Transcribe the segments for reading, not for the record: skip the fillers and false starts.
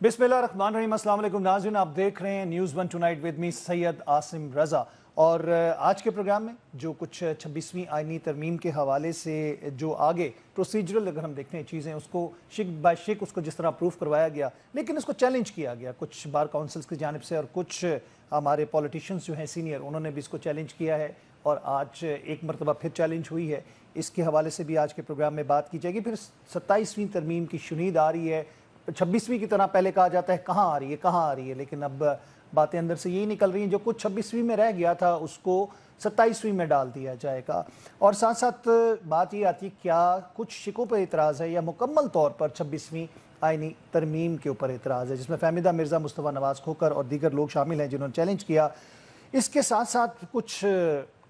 बिस्मिल्लाहिर्रहमानिर्रहीम। अस्सलाम वालेकुम नाज़रीन, आप देख रहे हैं news one tonight with me Syed Asim Raza. और आज के प्रोग्राम में जो कुछ 26वीं आइनी तरमीम के हवाले से जो आगे प्रोसीजरल अगर हम देखते हैं चीज़ें, उसको शिक बाय शिक उसको जिस तरह अप्रूव करवाया गया, लेकिन इसको चैलेंज किया गया कुछ बार काउंसिल्स की जानिब से, और कुछ हमारे पॉलिटिशियंस जो हैं सीनियर, उन्होंने भी इसको चैलेंज किया है और आज एक मरतबा फिर चैलेंज हुई है। इसके हवाले से भी आज के प्रोग्राम में बात की जाएगी। फिर 27वीं तरमीम की शुनीद आ रही है। 26वीं की तरह पहले कहा जाता है कहाँ आ रही है कहाँ आ रही है, लेकिन अब बातें अंदर से यही निकल रही हैं जो कुछ 26वीं में रह गया था उसको 27वीं में डाल दिया जाएगा। और साथ साथ बात ये आती है क्या कुछ शिकों पर एतराज़ है या मुकम्मल तौर पर 26वीं आइनी तरमीम के ऊपर एतराज़ है, जिसमें फहमीदा मिर्ज़ा, मुस्तफ़ा नवाज़ खोखर और दीगर लोग शामिल हैं जिन्होंने चैलेंज किया। इसके साथ साथ कुछ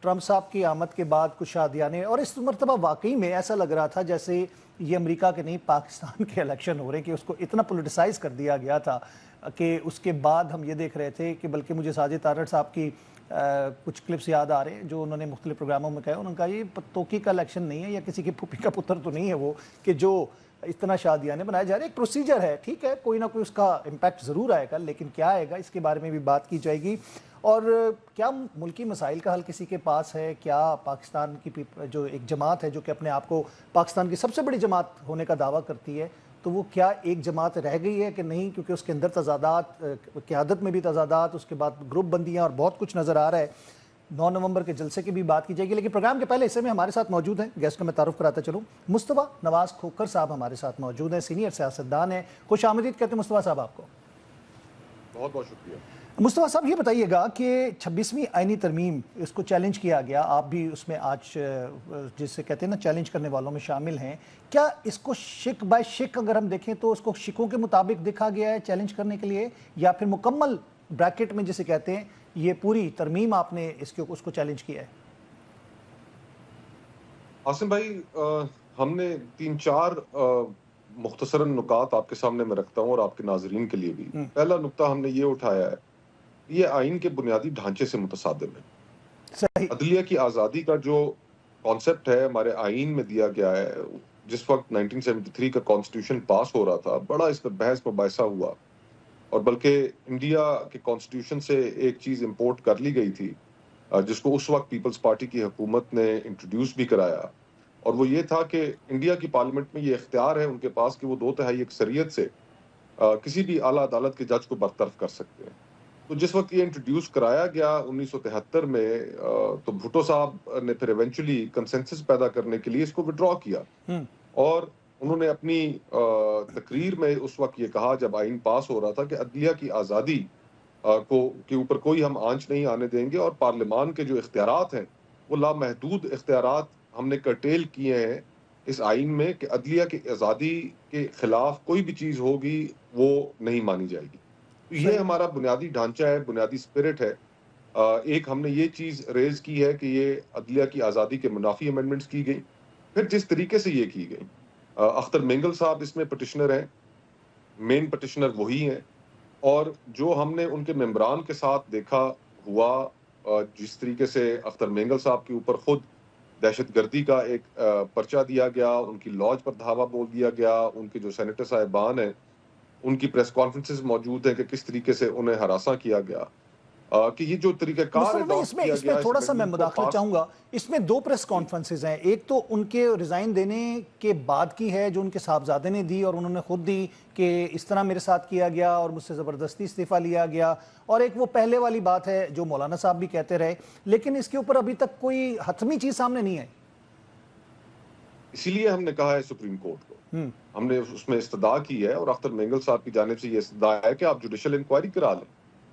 ट्रंप साहब की आमद के बाद कुछ शादियाने, और इस मरतबा वाकई में ऐसा लग रहा था जैसे ये अमेरिका के नहीं पाकिस्तान के इलेक्शन हो रहे हैं, कि उसको इतना पोलिटिसाइज कर दिया गया था कि उसके बाद हम ये देख रहे थे कि, बल्कि मुझे साजिद तारड़ साहब की कुछ क्लिप्स याद आ रहे हैं जो उन्होंने मुख्तलिफ प्रोग्रामों में कहा। उन्होंने कहा ये तोकी का इलेक्शन नहीं है या किसी की फूफी का पुत्र तो नहीं है वो, कि जो इतना शादियाने बनाए जा रहे हैं। एक प्रोसीजर है, ठीक है, कोई ना कोई उसका इम्पैक्ट ज़रूर आएगा, लेकिन क्या आएगा इसके बारे में भी बात की जाएगी। और क्या मुल्की मसाइल का हल किसी के पास है? क्या पाकिस्तान की जो एक जमात है जो कि अपने आप को पाकिस्तान की सबसे बड़ी जमात होने का दावा करती है, तो वो क्या एक जमात रह गई है कि नहीं? क्योंकि उसके अंदर तजादात, क़यादत में भी तजादात, उसके बाद ग्रुप बंदियाँ और बहुत कुछ नज़र आ रहा है। 9 नवंबर के जलसे की भी बात की जाएगी। लेकिन प्रोग्राम के पहले हिस्से में हमारे साथ मौजूद हैं गेस्ट का मैं तारुफ कराता चलूँ। मुस्तफ़ा नवाज़ खोखर साहब हमारे साथ मौजूद हैं, सीनियर सियासतदान हैं। खुश आमदीद कहते हैं मुस्तफ़ा साहब आपको। बहुत बहुत शुक्रिया। मुस्तफ़ा साहब ये बताइएगा कि 26वीं आइनी तरमीम, इसको चैलेंज किया गया, आप भी उसमें आज जिससे कहते हैं ना चैलेंज करने वालों में शामिल हैं। क्या इसको शिक बाय शिक अगर हम देखें तो उसको शिकों के मुताबिक देखा गया है चैलेंज करने के लिए, या फिर मुकम्मल ब्रैकेट में जिसे कहते हैं ये पूरी तरमीम आपने इसके उसको चैलेंज किया है? आसिम भाई, हमने 3-4 मुख्तसरन नुकात आपके सामने मैं रखता हूँ और आपके नाजरीन के लिए भी। पहला नुक्ता हमने ये उठाया है, ये आइन के बुनियादी ढांचे से मुतसादिम है। सही। अदलिया की आज़ादी का जो कॉन्सेप्ट है हमारे आइन में दिया गया है, जिस वक्त 1973 का कॉन्स्टिट्यूशन पास हो रहा था, बड़ा इस पर बहस मुबाहिसा हुआ, और बल्कि इंडिया के कॉन्स्टिट्यूशन से एक चीज़ इम्पोर्ट कर ली गई थी जिसको उस वक्त पीपल्स पार्टी की हुकूमत ने इंट्रोड्यूस भी कराया, और वो ये था कि इंडिया की पार्लियामेंट में ये इख्तियार है उनके पास कि वो 2/3 अक्सरियत से किसी भी आला अदालत के जज को बरतरफ कर सकते हैं। तो जिस वक्त ये इंट्रोड्यूस कराया गया 1973 में, तो भुट्टो साहब ने फिर इवेंचुअली कंसेंसस पैदा करने के लिए इसको विड्रॉ किया, और उन्होंने अपनी तकरीर में उस वक्त ये कहा जब आइन पास हो रहा था कि अदलिया की आज़ादी के ऊपर कोई हम आंच नहीं आने देंगे, और पार्लियामान के जो इख्तियारात हैं वो लामहदूद इख्तियारात हमने कर्टेल किए हैं इस आइन में कि अदलिया की आज़ादी के खिलाफ कोई भी चीज़ होगी वो नहीं मानी जाएगी। तो ये हमारा बुनियादी ढांचा है, बुनियादी स्पिरिट है। एक हमने ये चीज़ रेज की है कि ये अदलिया की आज़ादी के मुनाफी अमेंडमेंट्स की गई। फिर जिस तरीके से ये की गई, अख्तर मेंगल साहब इसमें पटिशनर हैं, मेन पटिशनर वही हैं, और जो हमने उनके मेंबरान के साथ देखा हुआ, जिस तरीके से अख्तर मेंगल साहब के ऊपर खुद दहशतगर्दी का एक पर्चा दिया गया, उनकी लॉज पर धावा बोल दिया गया, उनके जो सेनेटर साहिबान हैं उनकी प्रेस कॉन्फ्रेंसेस मौजूद हैं कि किस तरीके से उन्हें हरासा किया गया, कि ये जो तरीक़ाकार इसमें थोड़ा सा मैं मुदाखला चाहूंगा। इसमें 2 प्रेस कॉन्फ्रेंसेज हैं, एक तो उनके रिजाइन देने के बाद की है जो उनके साहबजादे ने दी और उन्होंने खुद दी कि इस तरह मेरे साथ किया गया और मुझसे ज़बरदस्ती इस्तीफ़ा लिया गया, और एक वो पहले वाली बात है जो मौलाना साहब भी कहते रहे, लेकिन इसके ऊपर अभी तक कोई हतमी चीज़ सामने नहीं है। इसीलिए हमने कहा है सुप्रीम कोर्ट को, हमने उसमें इस्तदा की है, और अख्तर मेंगल साहब की जानिब से ये इस्तदा है कि आप जुडिशल इंक्वायरी करा लें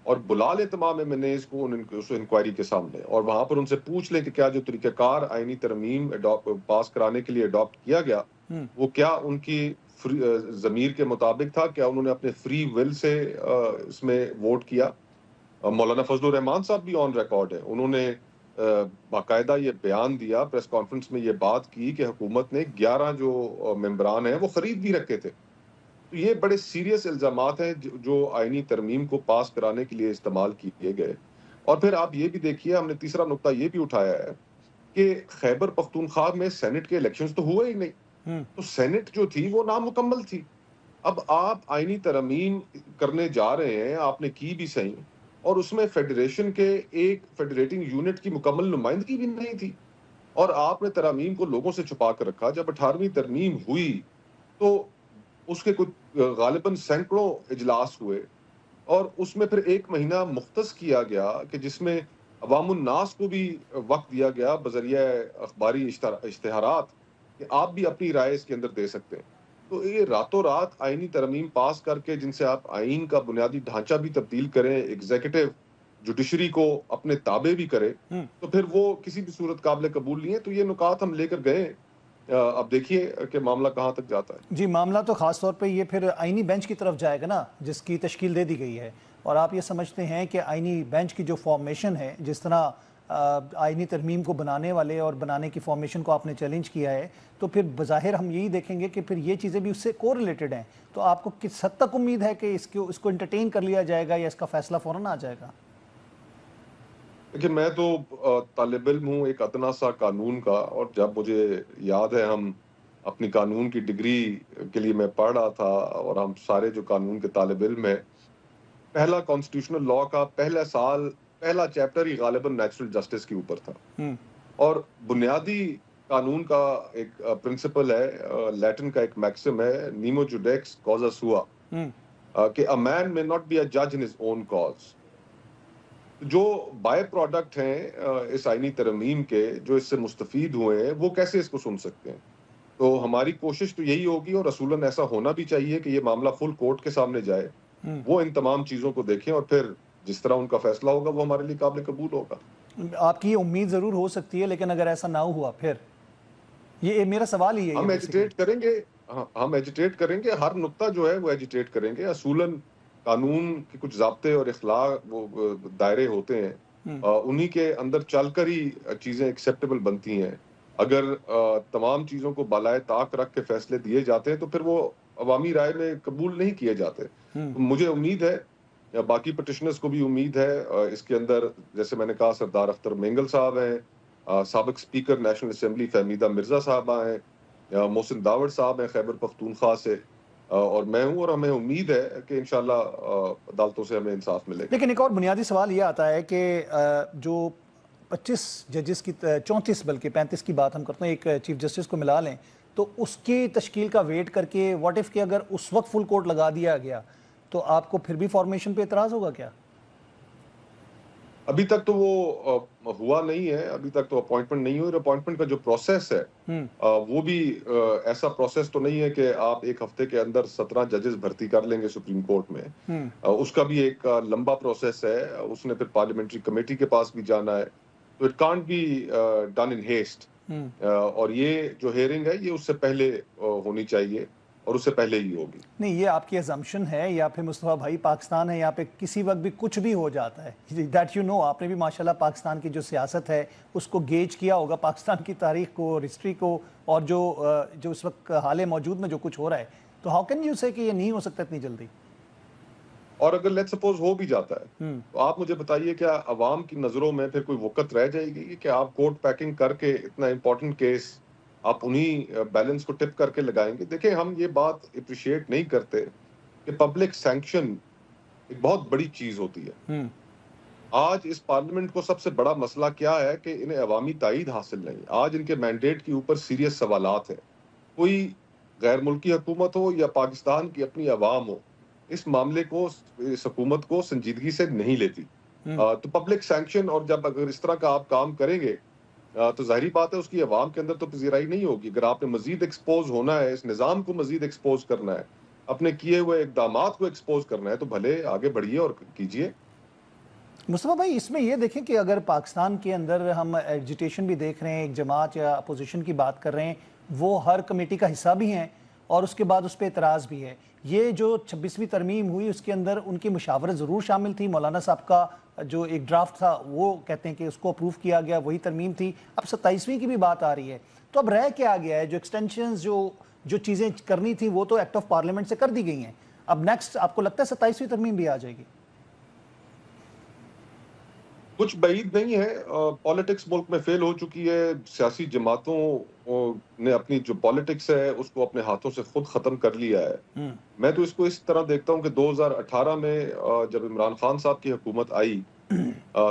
और बुला ले तमाम एमएनएज़ को उस इंक्वायरी के सामने, और वहां पर उनसे पूछ लें कि क्या जो तरीक़ाकार आइनी तरमीम पास कराने के लिए अडॉप्ट किया गया वो क्या उनकी ज़मीर के मुताबिक था, क्या उन्होंने अपने फ्री विल से इसमें वोट किया। मौलाना फजलुर रहमान साहब भी ऑन रिकॉर्ड है, उन्होंने बाकायदा ये बयान दिया, प्रेस कॉन्फ्रेंस में ये बात की कि हुकूमत ने 11 जो मेंबरान हैं वो खरीद भी रखे थे। तो ये बड़े सीरियस इल्ज़ामात हैं जो आइनी तरमीम को पास कराने के लिए इस्तेमाल किए गए। और फिर आप ये भी देखिए, हमने तीसरा नुक्ता ये भी उठाया है कि खैबर पख्तूनख्वा में सेनेट के इलेक्शंस तो हुए ही नहीं, तो सेनेट जो थी वो नामुकम्मल थी। اب آپ آئینی ترمیم کرنے جا رہے ہیں، آپ نے کی بھی صحیح، اور اس میں فیڈریشن کے ایک فیڈریٹنگ یونٹ کی مکمل نمائندگی بھی نہیں تھی، اور آپ نے ترامیم کو لوگوں سے چھپا کر رکھا۔ جب 18ویں ترمیم ہوئی تو اس کے کچھ غالباً سینکڑوں اجلاس ہوئے، اور اس میں پھر 1 مہینہ مختص کیا گیا کہ جس میں عوام الناس کو بھی وقت دیا گیا بذریعہ اخباری اشتہارات کہ آپ بھی اپنی رائے اس کے اندر دے سکتے ہیں۔ تو یہ راتوں رات آئینی ترمیم پاس کر کے جن سے آپ آئین کا بنیادی ڈھانچہ بھی تبدیل کریں، ایگزیکٹو جوڈیشری کو اپنے تابع بھی کرے، تو پھر وہ کسی بھی صورت قابل قبول نہیں ہے۔ تو یہ نکات ہم لے کر گئے، اب دیکھیے کہ معاملہ کہاں تک جاتا ہے۔ جی، معاملہ تو خاص طور پہ یہ پھر آئینی بینچ کی طرف جائے گا نا، جس کی تشکیل دے دی گئی ہے، اور آپ یہ سمجھتے ہیں کہ آئینی بینچ کی جو فارمیشن ہے، جس طرح آئینی ترمیم کو بنانے والے اور بنانے کی فارمیشن کو آپ نے چیلنج کیا ہے، تو پھر بظاہر ہم یہی دیکھیں گے کہ پھر یہ چیزیں بھی اس سے کو ریلیٹڈ ہیں۔ تو آپ کو کس حد تک امید ہے کہ اس کو انٹرٹین کر لیا جائے گا یا اس کا فیصلہ فوراً آ جائے گا؟ دیکھیں، میں تو طالب علم ہوں ایک ادنا سا قانون کا، اور جب مجھے یاد ہے ہم اپنی قانون کی ڈگری کے لیے میں پڑھ رہا تھا، اور ہم سارے جو قانون کے طالب علم ہیں، پہلا کانسٹیٹیوشنل لا کا پہلا سال پہلا چیپٹر ہی غالباً نیچرل جسٹس کے اوپر تھا، اور بنیادی قانون کا ایک پرنسپل ہے، لیٹن کا ایک میکسم ہے، نیمو جوڈیکس کازا سوا، کہ a man may not be a judge in his own cause۔ جو بائی پروڈکٹ ہیں اس آئینی ترمیم کے، جو اس سے مستفید ہوئے ہیں، وہ کیسے اس کو سن سکتے ہیں؟ تو ہماری کوشش تو یہی ہوگی، اور اصولاً ایسا ہونا بھی چاہیے کہ یہ معاملہ فل کورٹ کے سامنے جائے، وہ ان تمام چیزوں کو دیکھیں، اور پھر جس طرح ان کا فیصلہ ہوگا وہ ہمارے لیے قابل قبول ہوگا۔ آپ کی یہ امید ضرور ہو سکتی ہے، لیکن اگر ایسا نہ ہوا پھر یہ میرا سوال ہی ہے یہ ہم بیسیکلی۔ ایجیٹیٹ کریں گے، ہم ایجیٹیٹ کریں گے، ہر نقطہ جو ہے وہ ایجیٹیٹ کریں گے۔ اصولاً قانون کے کچھ ضابطے اور اخلاق وہ دائرے ہوتے ہیں، انہی کے اندر چل کر ہی چیزیں ایکسیپٹیبل بنتی ہیں۔ اگر تمام چیزوں کو بالائے طاق رکھ کے فیصلے دیے جاتے ہیں تو پھر وہ عوامی رائے میں قبول نہیں کیے جاتے۔ تو مجھے امید ہے، یا باقی پٹیشنرز کو بھی امید ہے، اس کے اندر جیسے میں نے کہا سردار اختر مینگل صاحب ہیں، سابق speaker national assembly Fahmida Mirza صاحبہ ہیں، محسن داوڑ صاحب ہیں خیبر پختونخوا سے، اور میں ہوں، اور ہمیں امید ہے کہ انشاءاللہ عدالتوں سے ہمیں انصاف ملے گا۔ لیکن ایک اور بنیادی سوال یہ آتا ہے کہ جو 25 ججز کی 34 بلکہ 35 کی بات ہم کرتے ہیں، ایک چیف جسٹس کو ملا لیں، تو اس کی تشکیل کا ویٹ کر کے واٹ ایف کہ اگر اس وقت فل کورٹ لگا دیا گیا تو آپ کو پھر بھی فارمیشن پہ اعتراض ہوگا کیا؟ ابھی تک تو وہ ہوا نہیں ہے، ابھی تک تو اپوائنٹمنٹ نہیں ہوئی، اور اپوائنٹمنٹ کا جو پروسیس ہے وہ بھی ایسا پروسیس تو نہیں ہے کہ آپ ایک ہفتے کے اندر 17 ججز بھرتی کر لیں گے سپریم کورٹ میں۔ اس کا بھی ایک لمبا پروسیس ہے، اس نے پھر پارلیمنٹری کمیٹی کے پاس بھی جانا ہے، تو it can't be done in haste, اور یہ جو ہیئرنگ ہے یہ اس سے پہلے ہونی چاہیے، اور اس سے پہلے ہی ہوگی۔ نہیں، یہ آپ کی ازمپشن ہے، یا پھر مصطفیٰ بھائی پاکستان ہے، یہاں پہ کسی وقت بھی کچھ بھی ہو جاتا ہے، دیٹ یو نو، آپ نے بھی ماشاءاللہ پاکستان کی جو سیاست ہے اس کو گیج کیا ہوگا، پاکستان کی تاریخ کو اور ہسٹری کو، اور جو اس وقت حال موجود میں جو کچھ ہو رہا ہے، تو ہاؤ کین یو سے کہ یہ نہیں ہو سکتا اتنی جلدی؟ اور اگر لیٹ سپوز ہو بھی جاتا ہے تو آپ مجھے بتائیے، کیا عوام کی نظروں میں پھر کوئی وقت رہ جائے گی کہ آپ کوٹ پیکنگ کر کے اتنا امپورٹنٹ کیس آپ انہی بیلنس کو ٹپ کر کے لگائیں گے؟ دیکھیں، ہم یہ بات اپریشیٹ نہیں کرتے کہ پبلک سینکشن ایک بہت بڑی چیز ہوتی ہے۔ آج اس پارلیمنٹ کو سب سے بڑا مسئلہ کیا ہے کہ انہیں عوامی تائید حاصل نہیں۔ آج ان کے مینڈیٹ کے اوپر سیریس سوالات ہیں۔ کوئی غیر ملکی حکومت ہو یا پاکستان کی اپنی عوام ہو، اس معاملے کو، اس حکومت کو سنجیدگی سے نہیں لیتی۔ تو پبلک سینکشن، اور جب اگر اس طرح کا آپ کام کریں گے تو ظاہری بات ہے اس کی عوام کے اندر تو پذیرائی نہیں ہوگی۔ اگر آپ نے مزید ایکسپوز ہونا ہے، اس نظام کو مزید ایکسپوز کرنا ہے، اپنے کیے ہوئے اقدامات کو ایکسپوز کرنا ہے، تو بھلے آگے بڑھیے اور کیجیے۔ مصطفیٰ بھائی، اس میں یہ دیکھیں کہ اگر پاکستان کے اندر ہم ایجیٹیشن بھی دیکھ رہے ہیں، ایک جماعت یا اپوزیشن کی بات کر رہے ہیں، وہ ہر کمیٹی کا حصہ بھی ہیں، اور اس کے بعد اس پہ اعتراض بھی ہے۔ یہ جو 26ویں ترمیم ہوئی اس کے اندر ان کی مشاورت ضرور شامل تھی، مولانا صاحب کا جو ایک ڈرافٹ تھا وہ کہتے ہیں کہ اس کو اپروو کیا گیا، وہی ترمیم تھی۔ اب 27ویں کی بھی بات آ رہی ہے، تو اب رہ کیا گیا ہے؟ جو ایکسٹینشنز جو چیزیں کرنی تھی وہ تو ایکٹ آف پارلیمنٹ سے کر دی گئی ہیں، اب نیکسٹ آپ کو لگتا ہے 27ویں ترمیم بھی آ جائے گی؟ کچھ بعید نہیں ہے، پالیٹکس ملک میں فیل ہو چکی ہے، سیاسی جماعتوں نے اپنی جو پالیٹکس ہے اس کو اپنے ہاتھوں سے خود ختم کر لیا ہے. ہوں میں تو اس کو اس طرح دیکھتا ہوں کہ 2018 میں جب عمران خان صاحب کی حکومت آئی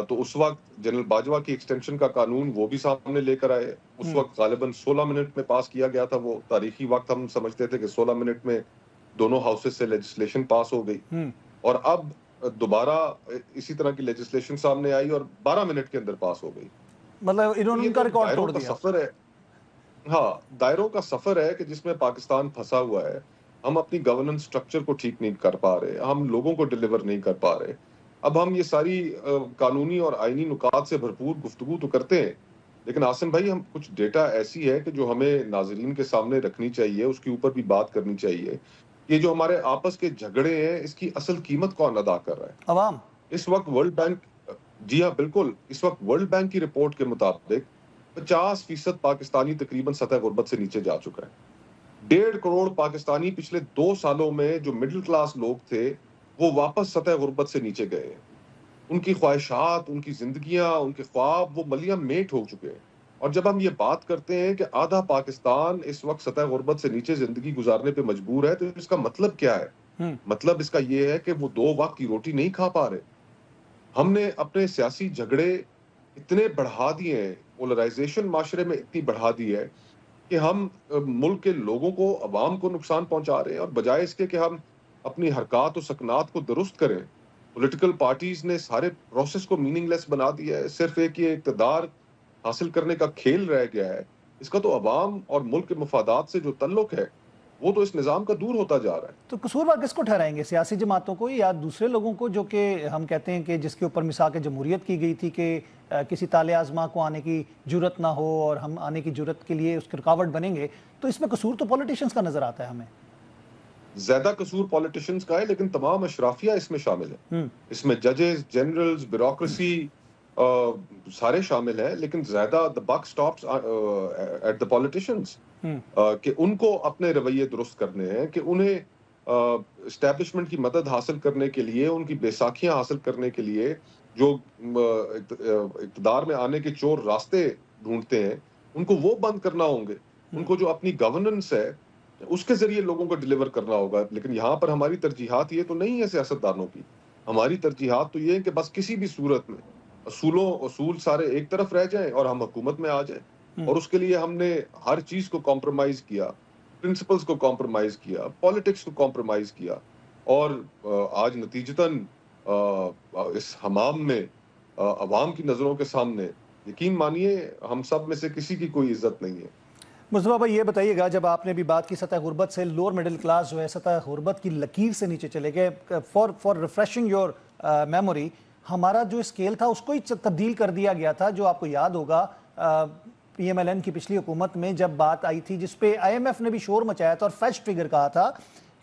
تو اس وقت جنرل باجوہ کی ایکسٹینشن کا قانون وہ بھی سامنے لے کر آئے. اس ہوں وقت غالباً 16 منٹ میں پاس کیا گیا تھا، وہ تاریخی وقت ہم سمجھتے تھے کہ 16 منٹ میں دونوں ہاؤسز سے لیجسلیشن پاس ہو گئی. ہوں اور اب دوبارہ اسی طرح کی لیجسلیشن سامنے آئی اور 12 منٹ کے اندر پاس ہو گئی. مطلب انہوں تو نے یہ ان تو کا ایک ریکارڈ دائروں توڑ کا دیا. سفر ہے. ہاں، دائروں کا سفر ہے کہ جس میں پاکستان پھنسا ہوا ہے. ہم اپنی گورننس سٹرکچر کو ٹھیک نہیں کر پا رہے، ہم لوگوں کو ڈیلیور نہیں کر پا رہے. اب ہم یہ ساری قانونی اور آئینی نکات سے بھرپور گفتگو تو کرتے ہیں، لیکن عاصم بھائی ہم کچھ ڈیٹا ایسی ہے کہ جو ہمیں ناظرین کے سامنے رکھنی چاہیے، اس کے اوپر بھی بات کرنی چاہیے. یہ جو ہمارے آپس کے جھگڑے ہیں اس کی اصل قیمت کون ادا کر رہا ہے؟ عوام. اس وقت ورلڈ بینک، جی ہاں بالکل، اس وقت ورلڈ بینک کی رپورٹ کے مطابق 50% پاکستانی تقریباً سطح غربت سے نیچے جا چکا ہے. 1.5 کروڑ پاکستانی پچھلے 2 سالوں میں جو مڈل کلاس لوگ تھے وہ واپس سطح غربت سے نیچے گئے ہیں. ان کی خواہشات، ان کی زندگیاں، ان کے خواب وہ ملیاں میٹ ہو چکے ہیں. اور جب ہم یہ بات کرتے ہیں کہ آدھا پاکستان اس وقت سطح غربت سے نیچے زندگی گزارنے پہ مجبور ہے، تو اس کا مطلب کیا ہے؟ ہوں مطلب اس کا یہ ہے کہ وہ 2 وقت کی روٹی نہیں کھا پا رہے. ہم نے اپنے سیاسی جھگڑے اتنے بڑھا دیے ہیں، پولرائزیشن معاشرے میں اتنی بڑھا دی ہے کہ ہم ملک کے لوگوں کو، عوام کو نقصان پہنچا رہے ہیں. اور بجائے اس کے کہ ہم اپنی حرکات و سکنات کو درست کریں، پولیٹیکل پارٹیز نے سارے پروسیس کو میننگ لیس بنا دیا ہے. صرف ایک یہ اقتدار حاصل کرنے کا کھیل رہ گیا ہے. اس کا تو عوام اور ملک کے مفادات سے جو تعلق ہے وہ تو اس نظام کا دور ہوتا جا رہا ہے. تو قصوروار کس کو ٹھہرائیں گے؟ سیاسی جماعتوں کو یا دوسرے لوگوں کو جو کہ ہم کہتے ہیں کہ جس کے اوپر میثاق جمہوریت کی گئی تھی کہ کسی تالے آزما کو آنے کی جرت نہ ہو اور ہم آنے کی جرت کے لیے اس کی رکاوٹ بنیں گے؟ تو اس میں قصور تو پولیٹیشنز کا نظر آتا ہے ہمیں. زیادہ قصور پولیٹیشنز کا ہے، لیکن تمام اشرافیہ اس میں شامل ہیں. اس میں ججز، جنرلز، بیوروکریسی سارے شامل ہیں، لیکن زیادہ the buck stops at the politicians. کہ ان کو اپنے رویے درست کرنے ہیں، کہ انہیں اسٹیبلشمنٹ کی مدد حاصل کرنے کے لیے، ان کی بیساکھیاں حاصل کرنے کے لیے جو اقتدار میں آنے کے چور راستے ڈھونڈتے ہیں ان کو وہ بند کرنا ہوں گے. ان کو جو اپنی گورننس ہے اس کے ذریعے لوگوں کو ڈیلیور کرنا ہوگا. لیکن یہاں پر ہماری ترجیحات یہ تو نہیں ہے سیاستدانوں کی. ہماری ترجیحات تو یہ ہے کہ بس کسی بھی صورت میں اصول سارے ایک طرف رہ جائیں اور ہم حکومت میں آ جائیں. اور اس کے لیے ہم نے ہر چیز کو کمپرومائز کیا، پرنسپلز کو کمپرومائز کیا، پالیٹکس کو کمپرومائز کیا. اور آج نتیجتاً اس حمام میں عوام کی نظروں کے سامنے یقین مانیے ہم سب میں سے کسی کی کوئی عزت نہیں ہے. مصطفیٰ بھائی یہ بتائیے گا، جب آپ نے بھی بات کی سطح غربت سے، لوور مڈل کلاس جو ہے سطح غربت کی لکیر سے نیچے چلے گئے. فار ریفریشنگ یور میموری، ہمارا جو اسکیل تھا اس کو ہی تبدیل کر دیا گیا تھا. جو آپ کو یاد ہوگا پی ایم ایل این کی پچھلی حکومت میں جب بات آئی تھی جس پہ آئی ایم ایف نے بھی شور مچایا تھا اور فیچ فگر کہا تھا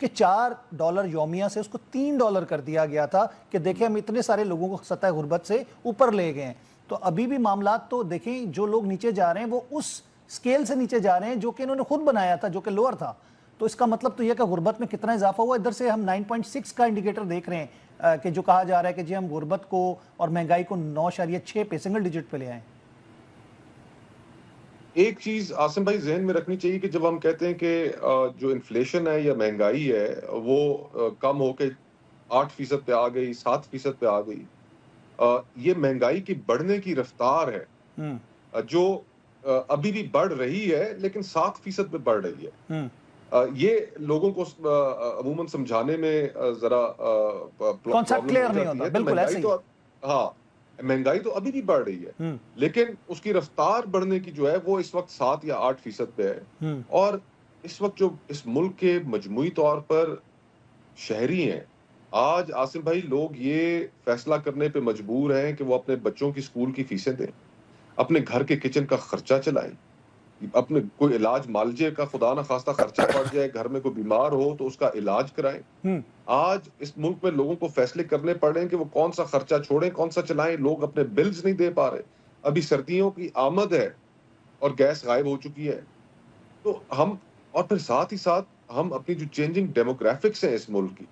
کہ $4 یومیہ سے اس کو $3 کر دیا گیا تھا کہ دیکھیں ہم اتنے سارے لوگوں کو سطح غربت سے اوپر لے گئے ہیں. تو ابھی بھی معاملات تو دیکھیں جو لوگ نیچے جا رہے ہیں وہ اس سکیل سے نیچے جا رہے ہیں جو کہ انہوں نے خود بنایا تھا، جو کہ لوور تھا. تو اس کا مطلب تو یہ کہ غربت میں کتنا اضافہ ہوا. ادھر سے ہم 9.6 کا انڈیکیٹر دیکھ رہے ہیں کہ جو کہا جا رہا ہے کہ جی ہم غربت کو اور مہنگائی کو 9.6 پہ سنگل ڈیجٹ پہ لے آئیں. ایک چیز عاصم بھائی ذہن میں رکھنی چاہیے کہ جب ہم کہتے ہیں کہ جو انفلیشن ہے یا مہنگائی ہے وہ کم ہو کے 8% پہ آ گئی، 7% پہ آ گئی، یہ مہنگائی کی بڑھنے کی رفتار ہے جو ابھی بھی بڑھ رہی ہے لیکن 7% پہ بڑھ رہی ہے. یہ لوگوں کو عموماً سمجھانے میں ذرا کانسیپٹ پرابلم ہو کلیئر نہیں جاتی ہوتا. ہے کہ بالکل ایسے مہنگائی ہی تو ہاں مہنگائی تو ابھی بھی بڑھ رہی ہے، لیکن اس کی رفتار بڑھنے کی جو ہے وہ اس وقت 7 یا 8% پہ ہے. اور اس وقت جو اس ملک کے مجموعی طور پر شہری ہیں، آج عاصم بھائی لوگ یہ فیصلہ کرنے پہ مجبور ہیں کہ وہ اپنے بچوں کی اسکول کی فیسیں دیں، اپنے گھر کے کچن کا خرچہ چلائیں، اپنے کوئی علاج معالجے کا خدا نہ خواستہ خرچہ پڑ جائے، گھر میں کوئی بیمار ہو تو اس کا علاج کرائیں. آج اس ملک میں لوگوں کو فیصلے کرنے پڑ رہے ہیں کہ وہ کون سا خرچہ چھوڑیں، کون سا چلائیں. لوگ اپنے بلز نہیں دے پا رہے. ابھی سردیوں کی آمد ہے اور گیس غائب ہو چکی ہے. تو ہم اور پھر ساتھ ہی ساتھ ہم اپنی جو چینجنگ ڈیموگرافکس ہیں اس ملک کی،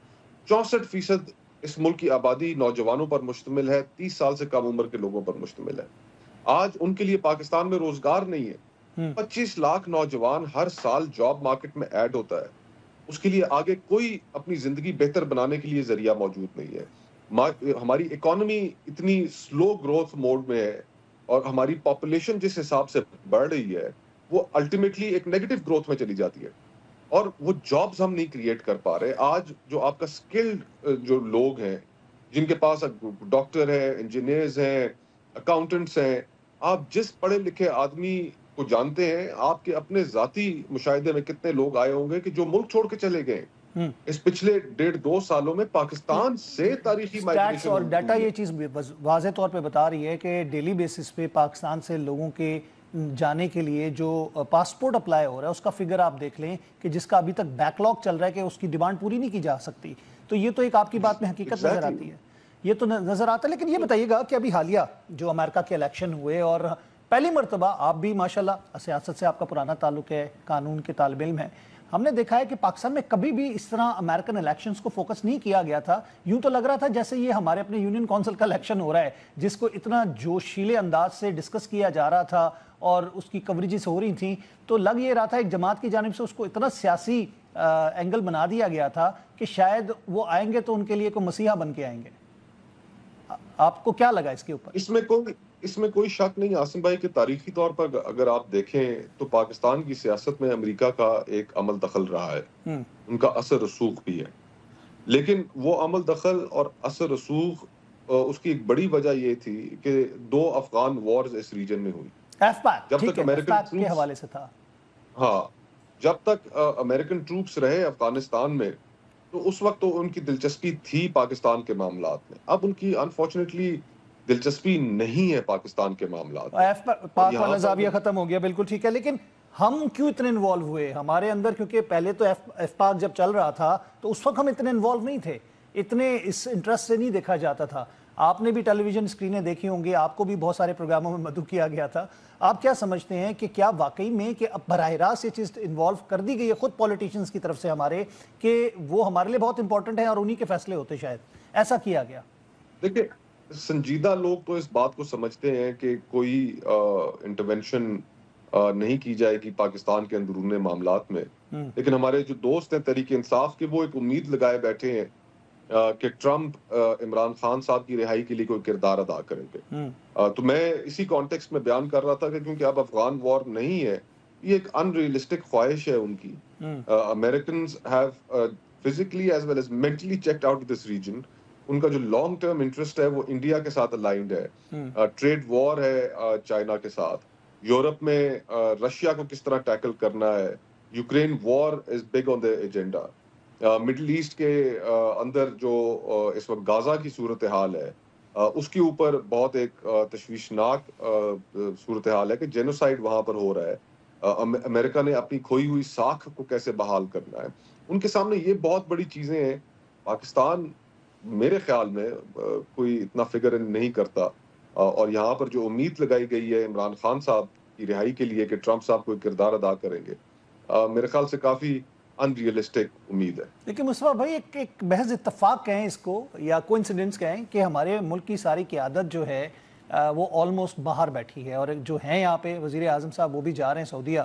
64% اس ملک کی آبادی نوجوانوں پر مشتمل ہے، 30 سال سے کم عمر کے لوگوں پر مشتمل ہے. آج ان کے لیے پاکستان میں روزگار نہیں ہے. 25 لاکھ نوجوان ہر سال جاب مارکیٹ میں ایڈ ہوتا ہے. اس کے لیے آگے کوئی اپنی زندگی بہتر بنانے کے لیے ذریعہ موجود نہیں ہے. ہماری اکانومی اتنی سلو گروتھ موڈ میں ہے اور ہماری پاپولیشن جس حساب سے بڑھ رہی ہے وہ الٹیمیٹلی ایک نیگیٹو گروتھ میں چلی جاتی ہے اور وہ جابز ہم نہیں کریٹ کر پا رہے. آج جو آپ کا سکلڈ جو لوگ ہیں جن کے پاس ڈاکٹر ہیں، انجینئرز ہیں، اکاؤنٹنٹس ہیں، آپ جس پڑھے لکھے آدمی کو جانتے ہیں، آپ کے اپنے ذاتی مشاہدے میں کتنے لوگ آئے ہوں گے کہ جو ملک چھوڑ کے چلے گئے. اس پچھلے 1.5-2 سالوں میں پاکستان سے تاریخی اسٹیٹس مائگریشن اور ڈیٹا ہوئی ہے. یہ چیز واضح طور پہ بتا رہی ہے کہ ڈیلی بیسس پہ پاکستان سے لوگوں کے جانے کے لیے جو پاسپورٹ اپلائی ہو رہا ہے اس کا فگر آپ دیکھ لیں کہ جس کا ابھی تک بیک لاگ چل رہا ہے کہ اس کی ڈیمانڈ پوری نہیں کی جا سکتی. تو یہ تو ایک آپ کی بات میں حقیقت نظر آتی ہے، یہ تو نظر آتا ہے. لیکن یہ بتائیے گا کہ ابھی حالیہ جو امریکہ کے الیکشن ہوئے اور پہلی مرتبہ آپ بھی ماشاءاللہ سیاست سے آپ کا پرانا تعلق ہے، قانون کے طالب علم ہیں، ہم نے دیکھا ہے کہ پاکستان میں کبھی بھی اس طرح امریکن الیکشنز کو فوکس نہیں کیا گیا تھا. یوں تو لگ رہا تھا جیسے یہ ہمارے اپنے یونین کونسل کا الیکشن ہو رہا ہے جس کو اتنا جوشیلے انداز سے ڈسکس کیا جا رہا تھا اور اس کی کوریجز ہو رہی تھیں. تو لگ یہ رہا تھا ایک جماعت کی جانب سے اس کو اتنا سیاسی اینگل بنا دیا گیا تھا کہ شاید وہ آئیں گے تو ان کے لیے کوئی مسیحا بن کے آئیں گے. آپ کو کیا لگا اس کے اوپر؟ اس میں کوئی شک نہیں عاصم بھائی کہ تاریخی طور پر اگر آپ دیکھیں تو پاکستان کی سیاست میں امریکہ کا ایک عمل دخل رہا ہے، ان کا اثر رسوخ بھی ہے. لیکن وہ عمل دخل اور اثر رسوخ اس کی ایک بڑی وجہ یہ تھی کہ 2 افغان وارز اس ریجن میں ہوئی. ایف پیک، جب ٹھیک تک ہے، ایف امریکن پیک کے ٹروپس حوالے سے تھا. ہاں جب تک امریکن ٹروپس رہے افغانستان میں تو اس وقت تو ان کی دلچسپی تھی پاکستان کے معاملات میں. اب ان کی انفارچونیٹلی دلچسپی نہیں ہے پاکستان کے معاملات میں. ایف اور پاک یہاں والا پر زاویہ ختم ہو گیا، بالکل ٹھیک ہے. لیکن ہم کیوں اتنے انوالو ہوئے ہمارے اندر؟ کیونکہ پہلے تو ایف پاک جب چل رہا تھا تو اس وقت ہم اتنے انوالو نہیں تھے، اتنے اس انٹرسٹ سے نہیں دیکھا جاتا تھا. آپ نے بھی ٹیلی ویژن اسکرینیں دیکھی ہوں گی، آپ کو بھی بہت سارے پروگراموں میں مدعو کیا گیا تھا. آپ کیا سمجھتے ہیں کہ کیا واقعی میں کہ اب براہ راست یہ چیز انوالو کر دی گئی ہے خود پولیٹیشنز کی طرف سے ہمارے کہ وہ ہمارے لیے بہت امپورٹنٹ ہیں اور انہی کے فیصلے ہوتے شاید ایسا کیا گیا؟ دیکھیں سنجیدہ لوگ تو اس بات کو سمجھتے ہیں کہ کوئی انٹرونشن نہیں کی جائے گی پاکستان کے اندرون معاملات میں. لیکن ہمارے جو دوست ہیں تحریک انصاف کے وہ ایک امید لگائے بیٹھے ہیں کہ ٹرمپ عمران خان صاحب کی رہائی کے لیے کوئی کردار ادا کریں گے. تو میں اسی کانٹیکسٹ میں بیان کر رہا تھا کہ کیونکہ اب افغان وار نہیں ہے، یہ ایک ان ریئلسٹک خواہش ہے ان کی. Americans have physically as well as mentally checked out this region. ان کا جو لانگ ٹرم انٹرسٹ ہے وہ انڈیا کے ساتھ الائنڈ ہے. ٹریڈ وار ہے چائنا کے ساتھ، یورپ میں رشیا کو کس طرح ٹیکل کرنا ہے، Ukraine war is big on the agenda. Middle east کے اندر جو اس وقت غازہ کی صورتحال ہے اس کے اوپر بہت ایک تشویشناک صورتحال ہے کہ جینوسائیڈ وہاں پر ہو رہا ہے. امریکہ نے اپنی کھوئی ہوئی ساکھ کو کیسے بحال کرنا ہے. ان کے سامنے یہ بہت بڑی چیزیں ہیں. پاکستان میرے خیال میں کوئی اتنا فگر نہیں کرتا اور یہاں پر جو امید لگائی گئی ہے عمران خان صاحب کی رہائی کے لیے کہ ٹرمپ صاحب کوئی کردار ادا کریں گے، میرے خیال سے کافی ان ریئلسٹک امید ہے. لیکن مصطفیٰ بھائی ایک محض اتفاق کہیں اس کو یا کوئنسیڈنس کہیں کہ ہمارے ملک کی ساری قیادت جو ہے وہ آلموسٹ باہر بیٹھی ہے اور جو ہیں یہاں پہ وزیر اعظم صاحب وہ بھی جا رہے ہیں سعودیہ.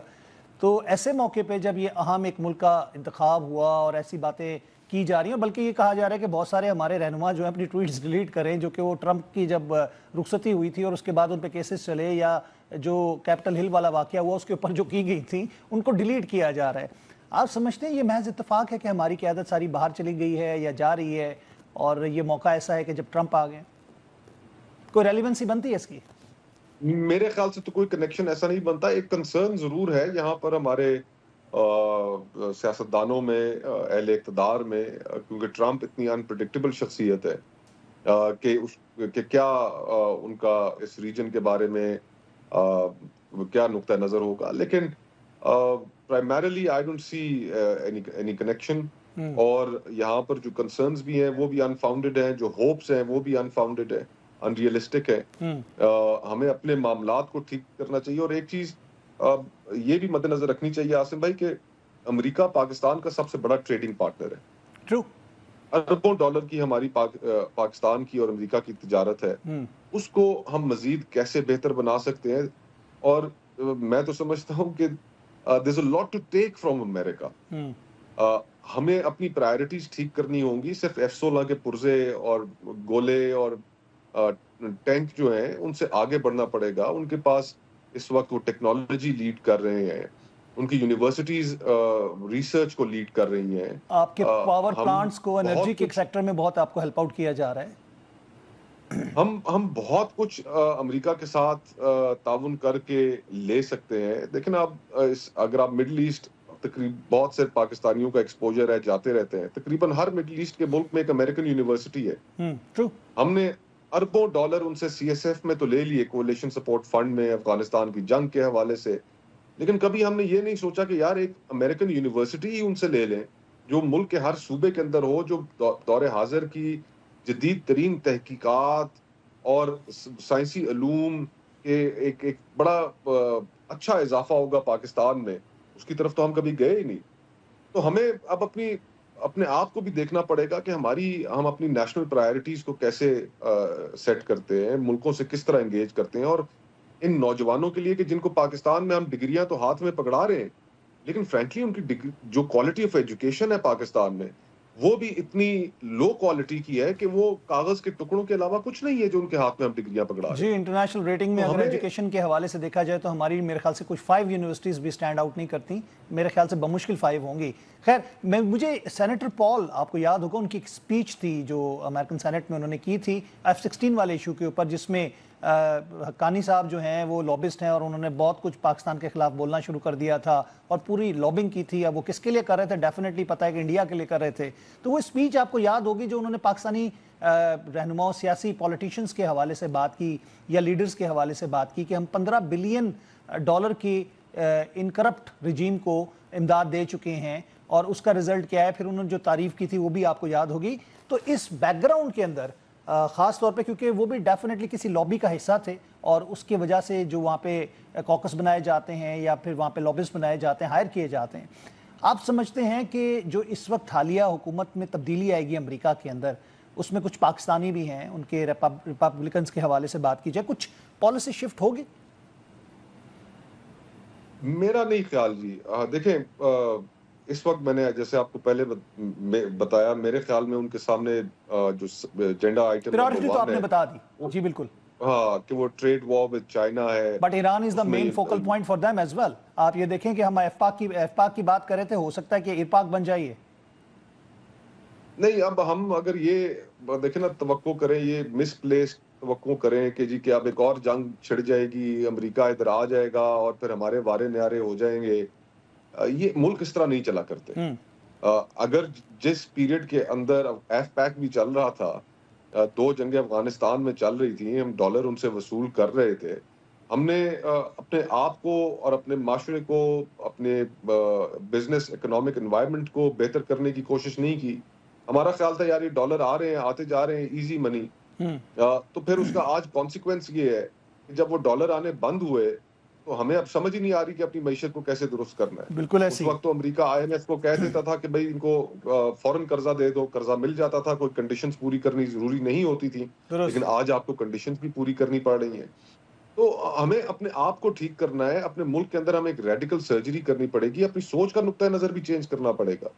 تو ایسے موقع پہ جب یہ اہم ایک ملک کا انتخاب ہوا اور ایسی باتیں کی جا رہی ہیں، بلکہ یہ کہا جا رہا ہے کہ بہت سارے ہمارے رہنما جو ہیں اپنی ٹویٹس ڈیلیٹ کریں، جو کہ وہ ٹرمپ کی جب رخصتی ہوئی تھی اور اس کے بعد ان پہ کیسز چلے یا جو کیپٹل ہل والا واقعہ ہوا اس کے اوپر جو کی گئی تھیں ان کو ڈیلیٹ کیا جا رہا ہے. آپ سمجھتے ہیں یہ محض اتفاق ہے کہ ہماری قیادت ساری باہر چلی گئی ہے یا جا رہی ہے اور یہ موقع ایسا ہے کہ جب ٹرمپ آ گئے کوئی ریلیونسی بنتی ہے اس کی؟ میرے خیال سے تو کوئی کنیکشن ایسا نہیں بنتا. ایک کنسرن ضرور ہے یہاں پر ہمارے سیاستدانوں میں، اہل اقتدار میں، کیونکہ ٹرمپ اتنی انپریڈکٹیبل شخصیت ہے کہ کیا ان کا اس ریجن کے بارے میں کیا نقطہ نظر ہوگا. لیکن primarily I don't see any connection. اور یہاں پر جو کنسرنز بھی ہیں وہ بھی انفاؤنڈیڈ ہیں، جو ہوپس ہیں وہ بھی انفاؤنڈیڈ ہیں، انریئلسٹک ہے. ہمیں اپنے معاملات کو ٹھیک کرنا چاہیے. اور ایک چیز یہ بھی مد نظر رکھنی چاہیے عاصم بھائی کہ امریکہ پاکستان کا سب سے بڑا ٹریڈنگ پارٹنر ہے. ٹرو. اربوں ڈالر کی ہماری پاکستان کی اور امریکہ کی تجارت ہے، اس کو ہم مزید کیسے بہتر بنا سکتے ہیں. اور میں تو سمجھتا ہوں کہ there's a lot to take from America. ہمیں اپنی پرائرٹیز ٹھیک کرنی ہوں گی. صرف F-16 کے پرزے اور گولے اور ٹینک جو ہیں ان سے آگے بڑھنا پڑے گا. ان کے پاس اس وقت وہ ٹیکنالوجی لیڈ کر رہے ہیں, ان کی یونیورسٹیز ریسرچ کو لیڈ کر رہی ہیں. آپ کے پاور پلانٹس کو انرجی کے کچھ سیکٹر میں بہت آپ کو ہیلپ آؤٹ کیا جا رہا ہے. ہم بہت کچھ امریکہ کے ساتھ تعاون کر کے لے سکتے ہیں. لیکن اگر آپ مڈل ایسٹ, تقریباً بہت سے پاکستانیوں کا ایکسپوجر ہے, جاتے رہتے ہیں, تقریباً ہر مڈل ایسٹ کے ملک میں ایک امریکن یونیورسٹی ہے. ہم نے اربوں ڈالر ان سے سی ایس ایف میں تو لے لیے, کولیشن سپورٹ فنڈ میں, افغانستان کی جنگ کے حوالے سے, لیکن کبھی ہم نے یہ نہیں سوچا کہ یار ایک امریکن یونیورسٹی ہی ان سے لے لیں جو ملک کے ہر صوبے کے اندر ہو, جو دور حاضر کی جدید ترین تحقیقات اور سائنسی علوم کے ایک بڑا اچھا اضافہ ہوگا پاکستان میں. اس کی طرف تو ہم کبھی گئے ہی نہیں. تو ہمیں اب اپنے آپ کو بھی دیکھنا پڑے گا کہ ہم اپنی نیشنل پرائرٹیز کو کیسے سیٹ کرتے ہیں, ملکوں سے کس طرح انگیج کرتے ہیں. اور ان نوجوانوں کے لیے کہ جن کو پاکستان میں ہم ڈگریاں تو ہاتھ میں پکڑا رہے ہیں, لیکن فرینکلی ان کی جو کوالٹی آف ایجوکیشن ہے پاکستان میں, وہ بھی اتنی لو کوالٹی کی ہے کہ وہ کاغذ کے ٹکڑوں کے علاوہ کچھ نہیں ہے جو ان کے ہاتھ میں ہم ڈگریاں پکڑا رہے ہیں. جی, انٹرنیشنل ریٹنگ میں اگر ایجوکیشن کے حوالے سے دیکھا جائے تو ہماری میرے خیال سے کچھ 5 یونیورسٹیز بھی سٹینڈ آؤٹ نہیں کرتی. میرے خیال سے بمشکل 5 ہوں گی. خیر, مجھے سینیٹر پال, آپ کو یاد ہوگا ان کی ایک سپیچ تھی جو امریکن سینٹ میں انہوں نے کی تھی F-16 والے ایشو کے اوپر, جس میں حقانی صاحب جو ہیں وہ لابسٹ ہیں اور انہوں نے بہت کچھ پاکستان کے خلاف بولنا شروع کر دیا تھا اور پوری لابنگ کی تھی. اب وہ کس کے لیے کر رہے تھے, ڈیفینیٹلی پتہ ہے کہ انڈیا کے لیے کر رہے تھے. تو وہ سپیچ آپ کو یاد ہوگی جو انہوں نے پاکستانی رہنماؤں, سیاسی پولیٹیشنز کے حوالے سے بات کی یا لیڈرز کے حوالے سے بات کی کہ ہم $15 بلین کی ان کرپٹ رجیم کو امداد دے چکے ہیں اور اس کا رزلٹ کیا ہے. پھر انہوں نے جو تعریف کی تھی وہ بھی آپ کو یاد ہوگی. تو اس بیک گراؤنڈ کے اندر خاص طور پہ کیونکہ وہ بھی ڈیفینیٹلی کسی لابی کا حصہ تھے اور اس کی وجہ سے جو وہاں پہ کوکس بنائے جاتے ہیں یا پھر وہاں پہ لابسٹ بنائے جاتے ہیں, ہائر کیے جاتے ہیں, آپ سمجھتے ہیں کہ جو اس وقت حالیہ حکومت میں تبدیلی آئے گی امریکہ کے اندر, اس میں کچھ پاکستانی بھی ہیں, ان کے ریپبلکنز کے حوالے سے بات کی جائے, کچھ پالیسی شفٹ ہوگی؟ میرا نہیں خیال جی. دیکھیں, اس وقت میں نے جیسے آپ کو پہلے بتایا, میرے خیال میں ان کے سامنے جو ایجنڈا آئٹم پریورٹی تو آپ نمبر 1 نے ہے, بتا دی. جی بالکل. ہاں, کہ وہ ٹریڈ وار ود چائنا ہے. But Iran is the main focal point for them as well. آپ یہ دیکھیں کہ ہم ایف پاک کی بات کر رہے تھے, ہو سکتا ہے کہ ایرپاک بن جائیے. نہیں, اب ہم اگر یہ دیکھیں نا, توقع کریں, یہ مس پلیس توقع کریں کہ جی کہ اب ایک اور جنگ چھڑ جائے گی, امریکہ ادھر آ جائے گا اور پھر ہمارے وارے نیارے ہو جائیں گے, یہ ملک اس طرح نہیں چلا کرتے. اگر جس پیریڈ کے اندر ایف پیک بھی چل رہا تھا, 2 جنگیں افغانستان میں چل رہی تھیں, ہم ڈالر ان سے وصول کر رہے تھے, ہم نے اپنے آپ کو اور اپنے معاشرے کو, اپنے بزنس اکنامک انوائرمنٹ کو بہتر کرنے کی کوشش نہیں کی. ہمارا خیال تھا یار یہ ڈالر آ رہے ہیں, آتے جا رہے ہیں, ایزی منی. تو پھر اس کا آج کانسیکوینس یہ ہے کہ جب وہ ڈالر آنے بند ہوئے تو ہمیں اب سمجھ ہی نہیں آ رہی کہ اپنی معیشت کو کیسے درست کرنا ہے. بالکل اس ایسی. وقت تو امریکہ IMF کو کہہ دیتا تھا کہ بھائی ان کو فوراً قرضہ دے دو, قرضہ مل جاتا تھا, کوئی کنڈیشنز پوری کرنی ضروری نہیں ہوتی تھی. لیکن آج آپ کو کنڈیشنز بھی پوری کرنی پڑ رہی ہیں. تو ہمیں اپنے آپ کو ٹھیک کرنا ہے, اپنے ملک کے اندر ہمیں ایک ریڈیکل سرجری کرنی پڑے گی, اپنی سوچ کا نقطہ نظر بھی چینج کرنا پڑے گا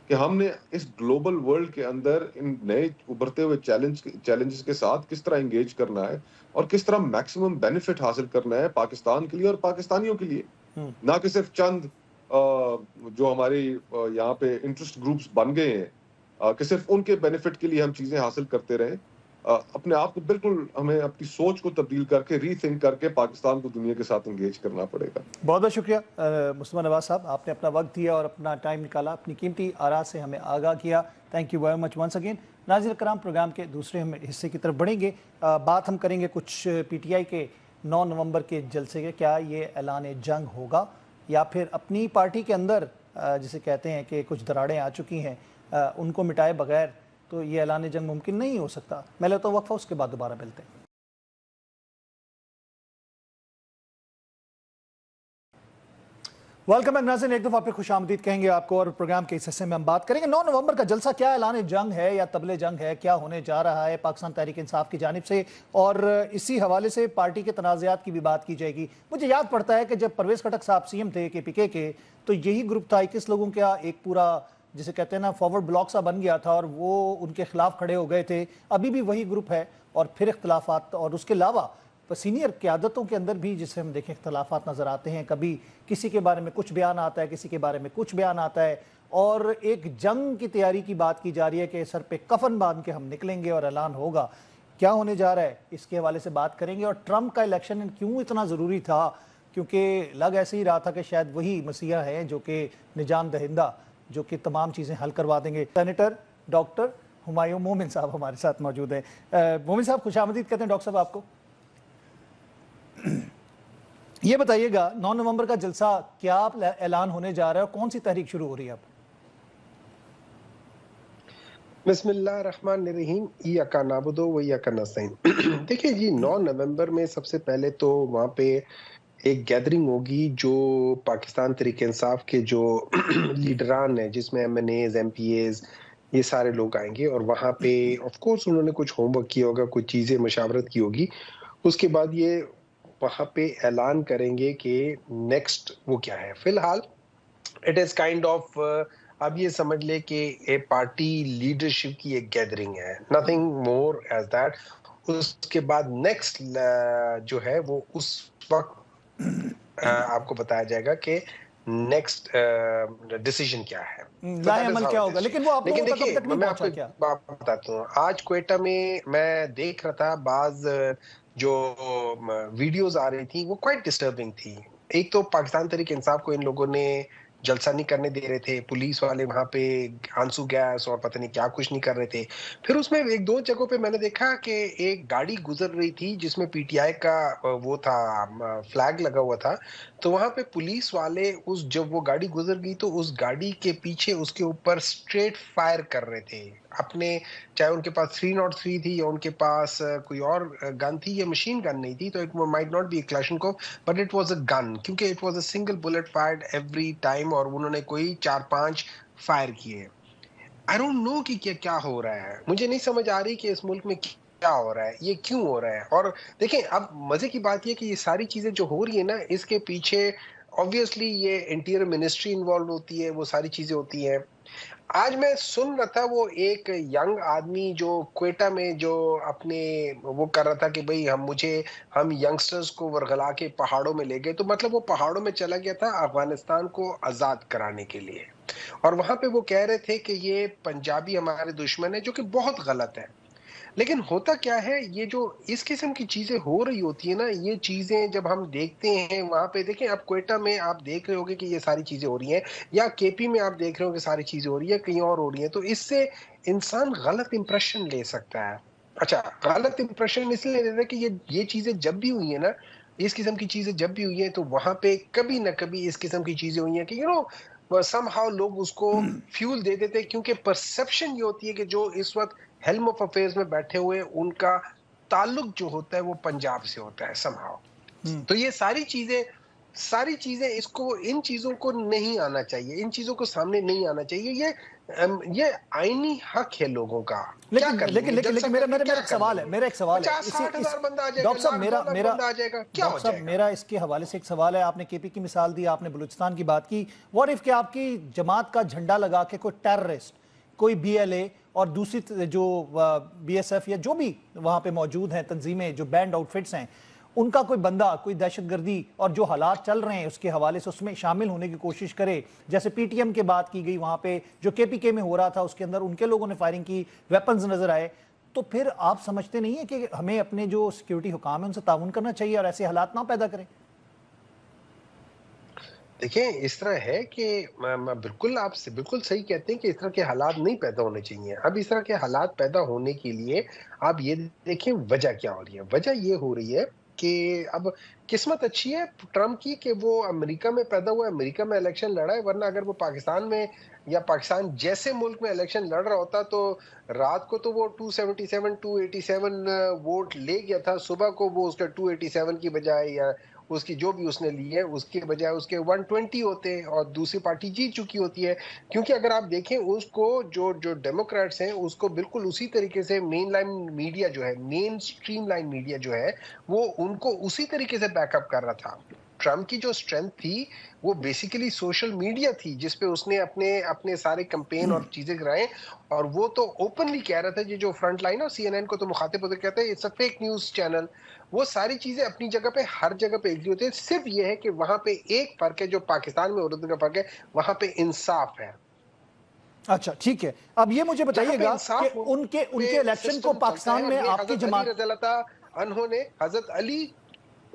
کہ ہم نے اس گلوبل ورلڈ کے اندر ان نئے ابھرتے ہوئے چیلنجز کے ساتھ کس طرح انگیج کرنا ہے اور کس طرح میکسیمم بینیفٹ حاصل کرنا ہے پاکستان کے لیے اور پاکستانیوں کے لیے. نہ کہ صرف چند جو ہماری یہاں پہ انٹرسٹ گروپس بن گئے ہیں کہ صرف ان کے بینیفٹ کے لیے ہم چیزیں حاصل کرتے رہیں. اپنے آپ کو بالکل ہمیں اپنی سوچ کو تبدیل کر کے ری تھنک کر کے پاکستان کو دنیا کے ساتھ انگیج کرنا پڑے گا. بہت بہت شکریہ مصطفیٰ نواز صاحب, آپ نے اپنا وقت دیا اور اپنا ٹائم نکالا, اپنی قیمتی آراء سے ہمیں آگاہ کیا. Thank you very much once again. ناظرین کرام, پروگرام کے دوسرے حصے کی طرف بڑھیں گے. بات ہم کریں گے کچھ PTI کے 9 نومبر کے جلسے کے, کیا یہ اعلان جنگ ہوگا یا پھر اپنی پارٹی کے اندر جسے کہتے ہیں کہ کچھ دراڑیں آ چکی ہیں, ان کو مٹائے بغیر تو یہ اعلان جنگ ممکن نہیں ہو سکتا. میں لیتا ہوں وقفہ, اس کے بعد دوبارہ ملتے ہیں. वेलकम बैक नाज़रीन, एक दफ़ा फिर खुशामदीद कहेंगे आपको और प्रोग्राम के इस हिस्से में हम बात करेंगे 9 नवंबर का जलसा क्या ऐलान जंग है या तबले जंग है, क्या होने जा रहा है पाकिस्तान तहरीक इंसाफ की जानिब से, और इसी हवाले से पार्टी के तनाज़ात की भी बात की जाएगी। मुझे याद पड़ता है कि जब परवेज़ खटक साहब सीएम थे KPK के, तो यही ग्रुप था 21 लोगों का, एक पूरा जिसे कहते हैं ना फॉरवर्ड ब्लॉक सा बन गया था और वो उनके खिलाफ खड़े हो गए थे। अभी भी वही ग्रुप है और फिर इख्तलाफात, और उसके अलावा सीनियर क़यादतों के अंदर भी जिसे हम देखें इख्तलाफात नज़र आते हैं। कभी किसी के बारे में कुछ बयान आता है, किसी के बारे में कुछ बयान आता है, और एक जंग की तैयारी की बात की जा रही है कि सर पे कफन बांध के हम निकलेंगे और ऐलान होगा। क्या होने जा रहा है इसके हवाले से बात करेंगे, और ट्रंप का इलेक्शन क्यों इतना ज़रूरी था, क्योंकि लग ऐसे ही रहा था कि शायद वही मसीहा है जो कि निजात दहिंदा, जो कि तमाम चीज़ें हल करवा देंगे। सेनेटर डॉक्टर हुमायूं मोमिन साहब हमारे साथ मौजूद हैं। मोमिन साहब खुशामदीद कहते हैं डॉक्टर साहब आपको। ये बताइएगा 9 नवंबर का जलसा क्या ऐलान होने जा रहा है और कौन सी तहरीक शुरू हो रही है अब? बिस्मिल्लाहिर्रहमानिर्रहीम, इय्याका नअबुदु व इय्याका नस्तईन। देखिए जी, 9 नवंबर में सबसे पहले तो वहाँ पे एक गैदरिंग होगी जो पाकिस्तान तहरीक इंसाफ के जो लीडरान हैं, जिसमें MNAs, MPAs, ये सारे लोग आएंगे और वहाँ पे ऑफ कोर्स उन्होंने कुछ होमवर्क किया होगा, कुछ चीज़ें मशावरत की होगी। उसके बाद ये वहाँ पे ऐलान करेंगे कि नेक्स्ट वो क्या है। फिलहाल इट इज़ काइंड ऑफ अब ये समझ ले कि ए पार्टी लीडरशिप की एक गैदरिंग है, नथिंग मोर एज दैट। उसके बाद नेक्स्ट जो है वो उस वक्त आपको बताया जाएगा कि नेक्स्ट डिसीजन क्या है, अमल क्या होगा। लेकिन वो आप लोगों तक अब तक नहीं पहुंचा क्या? बात बताता हूँ। आज क्वेटा में मैं देख रहा था, बाज जो वीडियोस आ रही थी वो क्वाइट डिस्टर्बिंग थी। एक तो पाकिस्तान तहरीक इंसाफ को इन लोगों ने जलसा नहीं करने दे रहे थे, पुलिस वाले वहां पे आंसू गैस और पता नहीं क्या कुछ नहीं कर रहे थे। फिर उसमें एक दो जगहों पे मैंने देखा कि एक गाड़ी गुजर रही थी जिसमें PTI का वो था, फ्लैग लगा हुआ था। तो वहां पे पुलिस वाले जब वो गाड़ी गुजर गई तो उस गाड़ी के पीछे उसके ऊपर स्ट्रेट फायर कर रहे थे अपने, चाहे उनके पास 303 थी या उनके पास कोई और गन थी, ये मशीन गन नहीं थी, तो it might not be Kalashnikov but it was a gun, क्योंकि it was a single bullet fired every time और उन्होंने कोई 4-5 फायर किए। आई डोंट नो कि क्या हो रहा है, मुझे नहीं समझ आ रही कि इस मुल्क में क्या हो रहा है, ये क्यों हो रहा है। और देखें, अब मजे की बात ये कि ये सारी चीजें जो हो रही है ना, इसके पीछे ऑब्वियसली ये इंटीरियर मिनिस्ट्री इन्वॉल्व होती है, वो सारी चीजें होती हैं। आज मैं सुन रहा था वो एक यंग आदमी जो क्वेटा में जो अपने वो कर रहा था कि भाई हम यंगस्टर्स को वरगला के पहाड़ों में ले गए, तो मतलब वो पहाड़ों में चला गया था अफगानिस्तान को आजाद कराने के लिए, और वहां पे वो कह रहे थे कि ये पंजाबी हमारे दुश्मन है, जो कि बहुत गलत है। लेकिन होता क्या है, ये जो इस किस्म की चीजें हो रही होती है ना, ये चीजें जब हम देखते हैं वहां पे, देखें अब क्वेटा में आप देख रहे होगे कि ये सारी चीजें हो रही हैं, या KP में आप देख रहे हो कि सारी चीजें हो रही है, कहीं और हो रही है, तो इससे इंसान गलत इंप्रेशन ले सकता है। अच्छा, गलत इंप्रेशन इसलिए ले रहा है कि ये चीजें जब भी हुई है ना, इस किस्म की चीजें जब भी हुई है, तो वहां पे कभी ना कभी इस किस्म की चीजें हुई हैं कि समहाउ लोग उसको फ्यूल दे देते, क्योंकि परसेप्शन ये होती है कि जो इस वक्त हेल्म ऑफ अफेयर्स में बैठे हुए उनका ताल्लुक जो होता है वो पंजाब से होता है समहाउ। तो ये सारी चीजें इन चीजों को नहीं आना चाहिए, इन चीजों को सामने नहीं आना चाहिए। ये आईनी हक है लोगों का। लेकिन मेरा एक सवाल है 50-60 बंदा आ जाएगा, डॉक्टर साहब मेरा इसके हवाले से एक सवाल है। आपने KP की मिसाल दी, आपने बलूचिस्तान की बात की। व्हाट इफ कि आपकी जमात का झंडा लगा के कोई टेररिस्ट, कोई BLA और दूसरी जो BSF या जो भी वहां पे मौजूद हैं तंजीमें, जो बैंड आउटफिट्स हैं, उनका कोई बंदा कोई दहशतगर्दी और जो हालात चल रहे हैं उसके हवाले से उसमें शामिल होने की कोशिश करे, जैसे PTM की बात की गई, वहां पे जो KPK में हो रहा था उसके अंदर उनके लोगों ने फायरिंग की, वेपन्स नजर आए, तो फिर आप समझते नहीं है कि हमें अपने जो सिक्योरिटी हुकाम है उनसे ताउन करना चाहिए और ऐसे हालात ना पैदा करें? देखिए, इस तरह है कि मैं बिल्कुल आपसे बिल्कुल सही कहते हैं कि इस तरह के हालात नहीं पैदा होने चाहिए। अब इस तरह के हालात पैदा होने के लिए आप ये देखें वजह क्या हो रही है। वजह ये हो रही है कि अब किस्मत अच्छी है ट्रम्प की कि वो अमेरिका में पैदा हुआ, अमेरिका में इलेक्शन लड़ा है, वरना अगर वो पाकिस्तान में या पाकिस्तान जैसे मुल्क में इलेक्शन लड़ रहा होता तो रात को तो वो 277 287 वोट ले गया था, सुबह को वो उसके 287 की बजाय या اس کی جو بھی اس نے لی ہے اس کے بجائے اس کے 120 ہوتے ہیں اور دوسری پارٹی جیت چکی ہوتی ہے. کیونکہ اگر آپ دیکھیں اس کو جو ڈیموکریٹس ہیں اس کو بالکل اسی طریقے سے مین لائن میڈیا جو ہے, مین سٹریم لائن میڈیا جو ہے, وہ ان کو اسی طریقے سے بیک اپ کر رہا تھا. ٹرمپ کی جو اسٹرینتھ تھی وہ بیسیکلی سوشل میڈیا تھی جس پہ اس نے اپنے سارے کمپین اور چیزیں کرائیں, اور وہ تو اوپنلی کہہ رہا تھا یہ جو فرنٹ لائن ہے سی این این کو تو مخاطب ہوتے کہتے ہیں it's a fake news channel. وہ ساری چیزیں اپنی جگہ پہ ہر جگہ پہ ایک ہوتی ہے, صرف یہ ہے کہ وہاں پہ ایک فرق ہے جو پاکستان میں اور اردو کا فرق ہے, وہاں پہ انصاف ہے. اچھا ٹھیک ہے, اب یہ مجھے بتائیے گا کہ ان کے الیکشن کو پاکستان میں آپ کی جماعت رضی اللہ تعالیٰ عنہ نے, حضرت علی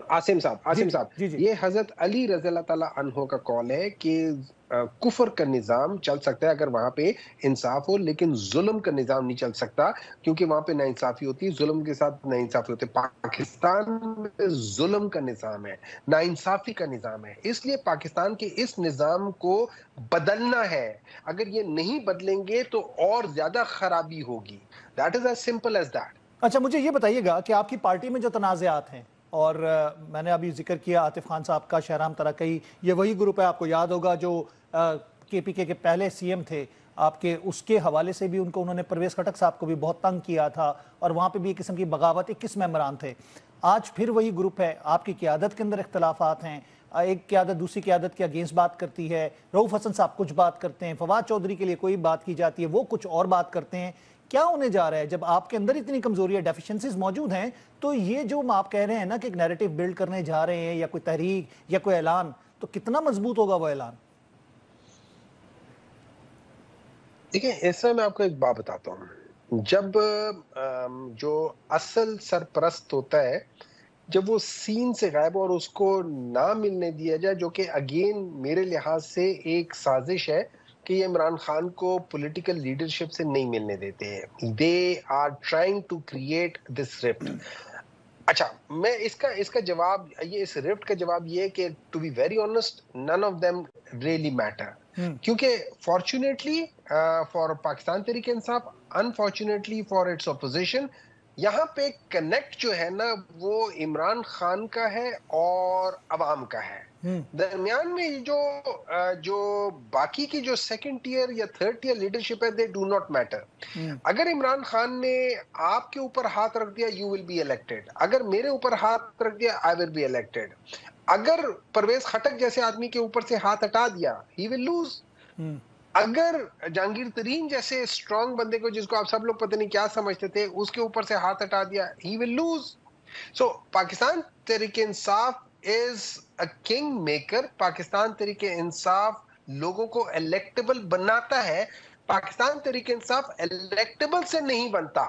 عاصم صاحب یہ حضرت علی رضی اللہ تعالیٰ عنہ کا قول ہے کہ کفر کا نظام چل سکتا ہے اگر وہاں پہ انصاف ہو, لیکن ظلم کا نظام نہیں چل سکتا کیونکہ وہاں پہ ناانصافی ہوتی ہے, ظلم کے ساتھ ناانصافی ہوتی ہے. پاکستان میں ظلم کا نظام ہے, ناانصافی کا نظام ہے, اس لیے پاکستان کے اس نظام کو بدلنا ہے. اگر یہ نہیں بدلیں گے تو اور زیادہ خرابی ہوگی. That is as simple as that. اچھا مجھے یہ بتائیے گا کہ آپ کی پارٹی میں جو تنازعات ہیں, اور میں نے ابھی ذکر کیا عاطف خان صاحب کا, شہرام ترقی, یہ وہی گروپ ہے آپ کو یاد ہوگا جو کے پی کے پہلے سی ایم تھے آپ کے, اس کے حوالے سے بھی ان کو انہوں نے پرویز خٹک صاحب کو بھی بہت تنگ کیا تھا, اور وہاں پہ بھی ایک قسم کی بغاوت, 21 ممبران تھے. آج پھر وہی گروپ ہے, آپ کی قیادت کے اندر اختلافات ہیں, ایک قیادت دوسری قیادت کے اگینسٹ بات کرتی ہے, رؤوف حسن صاحب کچھ بات کرتے ہیں, فواد چودھری کے لیے کوئی بات کی جاتی ہے, وہ کچھ اور بات کرتے ہیں. کیا ہونے جا رہا ہے جب آپ کے اندر اتنی کمزوریاں, ڈیفیشنسیز موجود ہیں, تو یہ جو آپ کہہ رہے ہیں نا کہ ایک نیریٹو بلڈ کرنے جا رہے ہیں یا کوئی تحریک یا کوئی اعلان, تو کتنا مضبوط ہوگا وہ اعلان؟ دیکھیں اس میں آپ کو ایک بات بتاتا ہوں, جب جو اصل سرپرست ہوتا ہے جب وہ سین سے غائب اور اس کو نہ ملنے دیا جائے, جو کہ اگین میرے لحاظ سے ایک سازش ہے کہ یہ عمران خان کو پولیٹیکل لیڈرشپ سے نہیں ملنے دیتے ہیں. They are trying to create this rift. اچھا میں اس کا جواب, یہ اس رفٹ کا جواب یہ ہے کہ to be very honest none of them really matter, کیونکہ fortunately for Pakistan Tehreek Insaf, unfortunately for its opposition, یہاں پہ کنیکٹ جو ہے نا وہ عمران خان کا ہے اور عوام کا ہے. درمیان میں جو باقی کی جو سیکنڈ ٹیئر یا تھرڈ ٹیئر لیڈرشپ ہے, دے ڈو ناٹ میٹر. اگر عمران خان نے آپ کے اوپر ہاتھ رکھ دیا, یو ول بی الیکٹڈ. اگر میرے اوپر ہاتھ رکھ دیا, آئی ول بی الیکٹڈ. اگر پرویز خٹک جیسے آدمی کے اوپر سے ہاتھ ہٹا دیا, ہی ول لوز. اگر جہانگیر ترین جیسے اسٹرانگ بندے کو, جس کو آپ سب لوگ پتہ نہیں کیا سمجھتے تھے, اس کے اوپر سے ہاتھ ہٹا دیا, ہی ول لوز. سو پاکستان تحریک انصاف از a king maker. Pakistan Tehreek انصاف لوگوں کو الیکٹیبل بناتا ہے. پاکستان تحریک انصاف الیکٹیبل سے نہیں بنتا.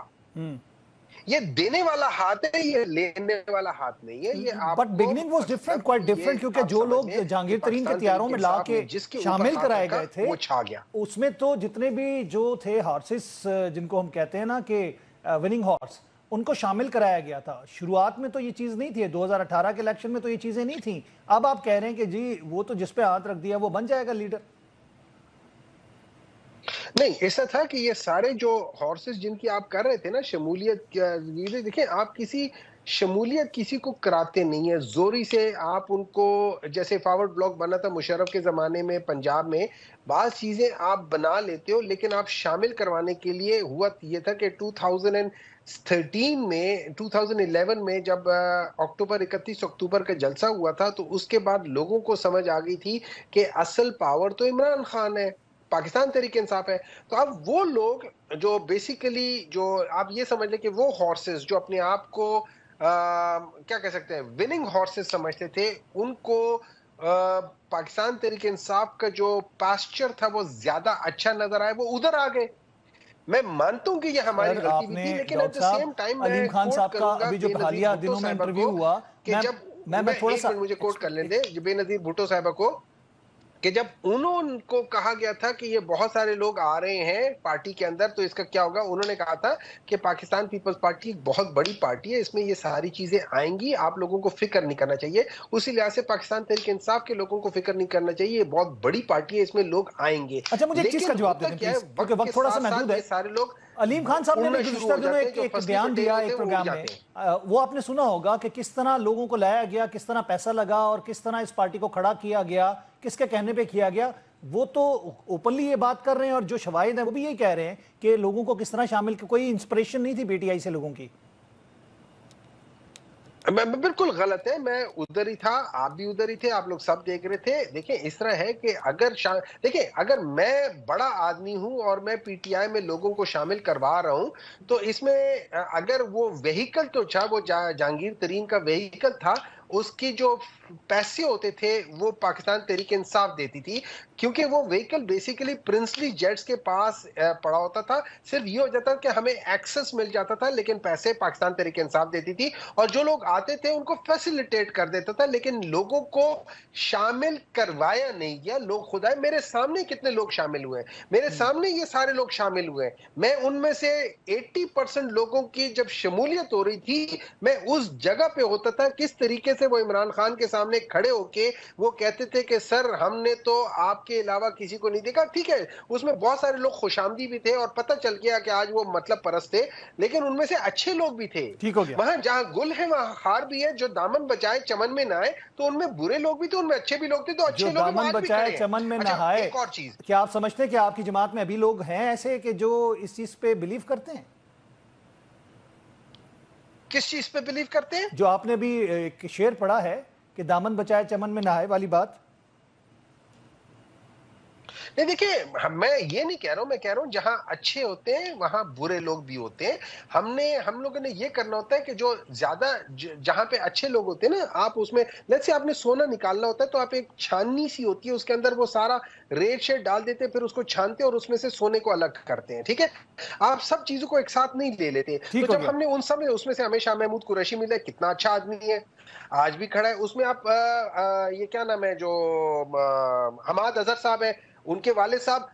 یہ دینے والا ہاتھ ہے, یہ لینے والا ہاتھ نہیں ہے. یہ آپ but beginning was different, quite different, کیونکہ جو لوگ جہانگیر ترین کے تیاروں میں لا کے شامل کرائے گئے تھے, وہ چھا گیا. اس میں تو جتنے بھی جو تھے ہارسز, جن کو ہم کہتے ہیں نا کہ وننگ ہارس, ان کو شامل کرایا گیا تھا. شروعات میں تو یہ چیز نہیں تھی, 2018 کے الیکشن میں تو یہ چیزیں نہیں تھیں. اب آپ کہہ رہے ہیں کہ جی وہ تو جس پہ ہاتھ رکھ دیا وہ بن جائے گا لیڈر. نہیں, ایسا تھا کہ یہ سارے جو ہارسز جن کی آپ کر رہے تھے نا شمولیت, دیکھیں آپ کسی شمولیت کسی کو کراتے نہیں ہیں زوری سے. آپ ان کو, جیسے فارورڈ بلاک بنا تھا مشرف کے زمانے میں پنجاب میں, بعض چیزیں آپ بنا لیتے ہو, لیکن آپ شامل کروانے کے لیے ہوا یہ تھا کہ 2013 میں 2011 میں جب 31 اکتوبر کا جلسہ ہوا تھا, تو اس کے بعد لوگوں کو سمجھ آ گئی تھی کہ اصل پاور تو عمران خان ہے, پاکستان تحریک انصاف ہے. تو اب وہ لوگ جو بیسیکلی, جو آپ یہ سمجھ لیں کہ وہ ہارسز جو اپنے آپ کو کیا کہہ سکتے ہیں وننگ ہارسز سمجھتے تھے, ان کو پاکستان تحریک انصاف کا جو پاسچر تھا وہ زیادہ اچھا نظر آئے, وہ ادھر آ گئے. میں مانتا ہوں کہ یہ ہماری غلطی بھی تھی, لیکن ایٹ دی سیم ٹائم علیم خان صاحب کا ابھی جو حالیہ دنوں میں انٹرویو ہوا, کہ جب میں تھوڑا سا مجھے کوٹ کر لیں دے, بے نظیر بھٹو صاحبہ کو, کہ جب انہوں کو کہا گیا تھا کہ یہ بہت سارے لوگ آ رہے ہیں پارٹی کے اندر تو اس کا کیا ہوگا, انہوں نے کہا تھا کہ پاکستان پیپلز پارٹی ایک بہت بڑی پارٹی ہے, اس میں یہ ساری چیزیں آئیں گی, آپ لوگوں کو فکر نہیں کرنا چاہیے. اسی لحاظ سے پاکستان تحریک انصاف کے لوگوں کو فکر نہیں کرنا چاہیے, یہ بہت بڑی پارٹی ہے, اس میں لوگ آئیں گے. اچھا مجھے ایک چیز کا جواب دے دیں پلیز, کیونکہ وقت تھوڑا سا محدود ہے. سارے لوگ अलीम खान साहब ने उड़ना भी शुरू गुज़िश्ता हो दिनों जाते हैं, एक जो एक फसली बयान दिया पटेल एक होते हैं, वो उड़ प्रोग्राम में, जाते हैं। वो आपने सुना होगा कि किस तरह लोगों को लाया गया, किस तरह पैसा लगा और किस तरह इस पार्टी को खड़ा किया गया, किसके कहने पे किया गया। वो तो ओपनली ये बात कर रहे हैं और जो शवाहिद हैं वो भी यही कह रहे हैं कि लोगों को किस तरह शामिल, कोई इंस्पिरेशन नहीं थी पीटीआई से लोगों की। मैं बिल्कुल गलत है, मैं उधर ही था, आप भी उधर ही थे, आप लोग सब देख रहे थे। देखिए इस तरह है कि देखिए अगर मैं बड़ा आदमी हूं और मैं पीटीआई में लोगों को शामिल करवा रहा हूं, तो इसमें अगर वो व्हीकल तो चाहे वो जहांगीर तरीन का व्हीकल था, उसकी जो पैसे होते थे वो पाकिस्तान तहरीक इंसाफ देती थी, क्योंकि वो व्हीकल बेसिकली प्रिंसली जेट्स के पास पड़ा होता था। सिर्फ ये हो जाता कि हमें एक्सेस मिल जाता था, लेकिन पैसे पाकिस्तान तहरीक इंसाफ देती थी, और जो लोग आते थे उनको फैसिलिटेट कर देता था, लेकिन लोगों को शामिल करवाया नहीं गया। लोग खुदा मेरे सामने कितने लोग शामिल हुए, मेरे सामने ये सारे लोग शामिल हुए। मैं उनमें से 80% लोगों की जब शमूलियत हो रही थी, मैं उस जगह पे होता था। किस तरीके से वो इमरान खान के सामने खड़े होके वो कहते थे कि सर हमने तो आपके अलावा किसी को नहीं देखा। ठीक है, उसमें बहुत सारे लोग खुशामदी भी थे और पता चल गया कि आज वो मतलब परस्त थे, लेकिन उनमें से अच्छे लोग भी थे। ठीक हो गया। वहां जहां गुल है वहां हार भी है। जो दामन बचाए चमन में ना आए, तो उनमें बुरे लोग भी थे, उनमें अच्छे भी लोग थे, तो जो अच्छे लोग दामन आज भी बचाए खड़े हैं। चमन में अच्छा, नहाए, एक और चीज, क्या आप समझते हैं कि आपकी जमात में अभी लोग हैं ऐसे कि जो इस चीज पे बिलीव करते हैं? किस चीज पे बिलीव करते हैं? जो आपने भी एक शेर पढ़ा है कि दामन बचाए चमन में नहाए वाली बात। नहीं देखिए, मैं ये नहीं कह रहा हूं, मैं कह रहा हूं जहां अच्छे होते हैं वहां बुरे लोग भी होते हैं। हम लोगों ने ये करना होता है कि जो ज्यादा जहां पे अच्छे लोग होते हैं ना, आप उसमें लेट्स से आपने सोना निकालना होता है, तो आप एक छाननी सी होती है, उसके अंदर वो सारा रेत शेड डाल देते हैं, फिर उसको छानते हैं और उसमें से सोने को अलग करते हैं। ठीक है, आप सब चीजों को एक साथ नहीं ले लेते। ठीक तो हो जब गया। हमने उन सब उसमें से हमें शाह महमूद कुरैशी मिला, कितना अच्छा आदमी है, आज भी खड़ा है। उसमें आप ये क्या नाम है, जो हमाद अजहर साहब है, उनके वाले साहब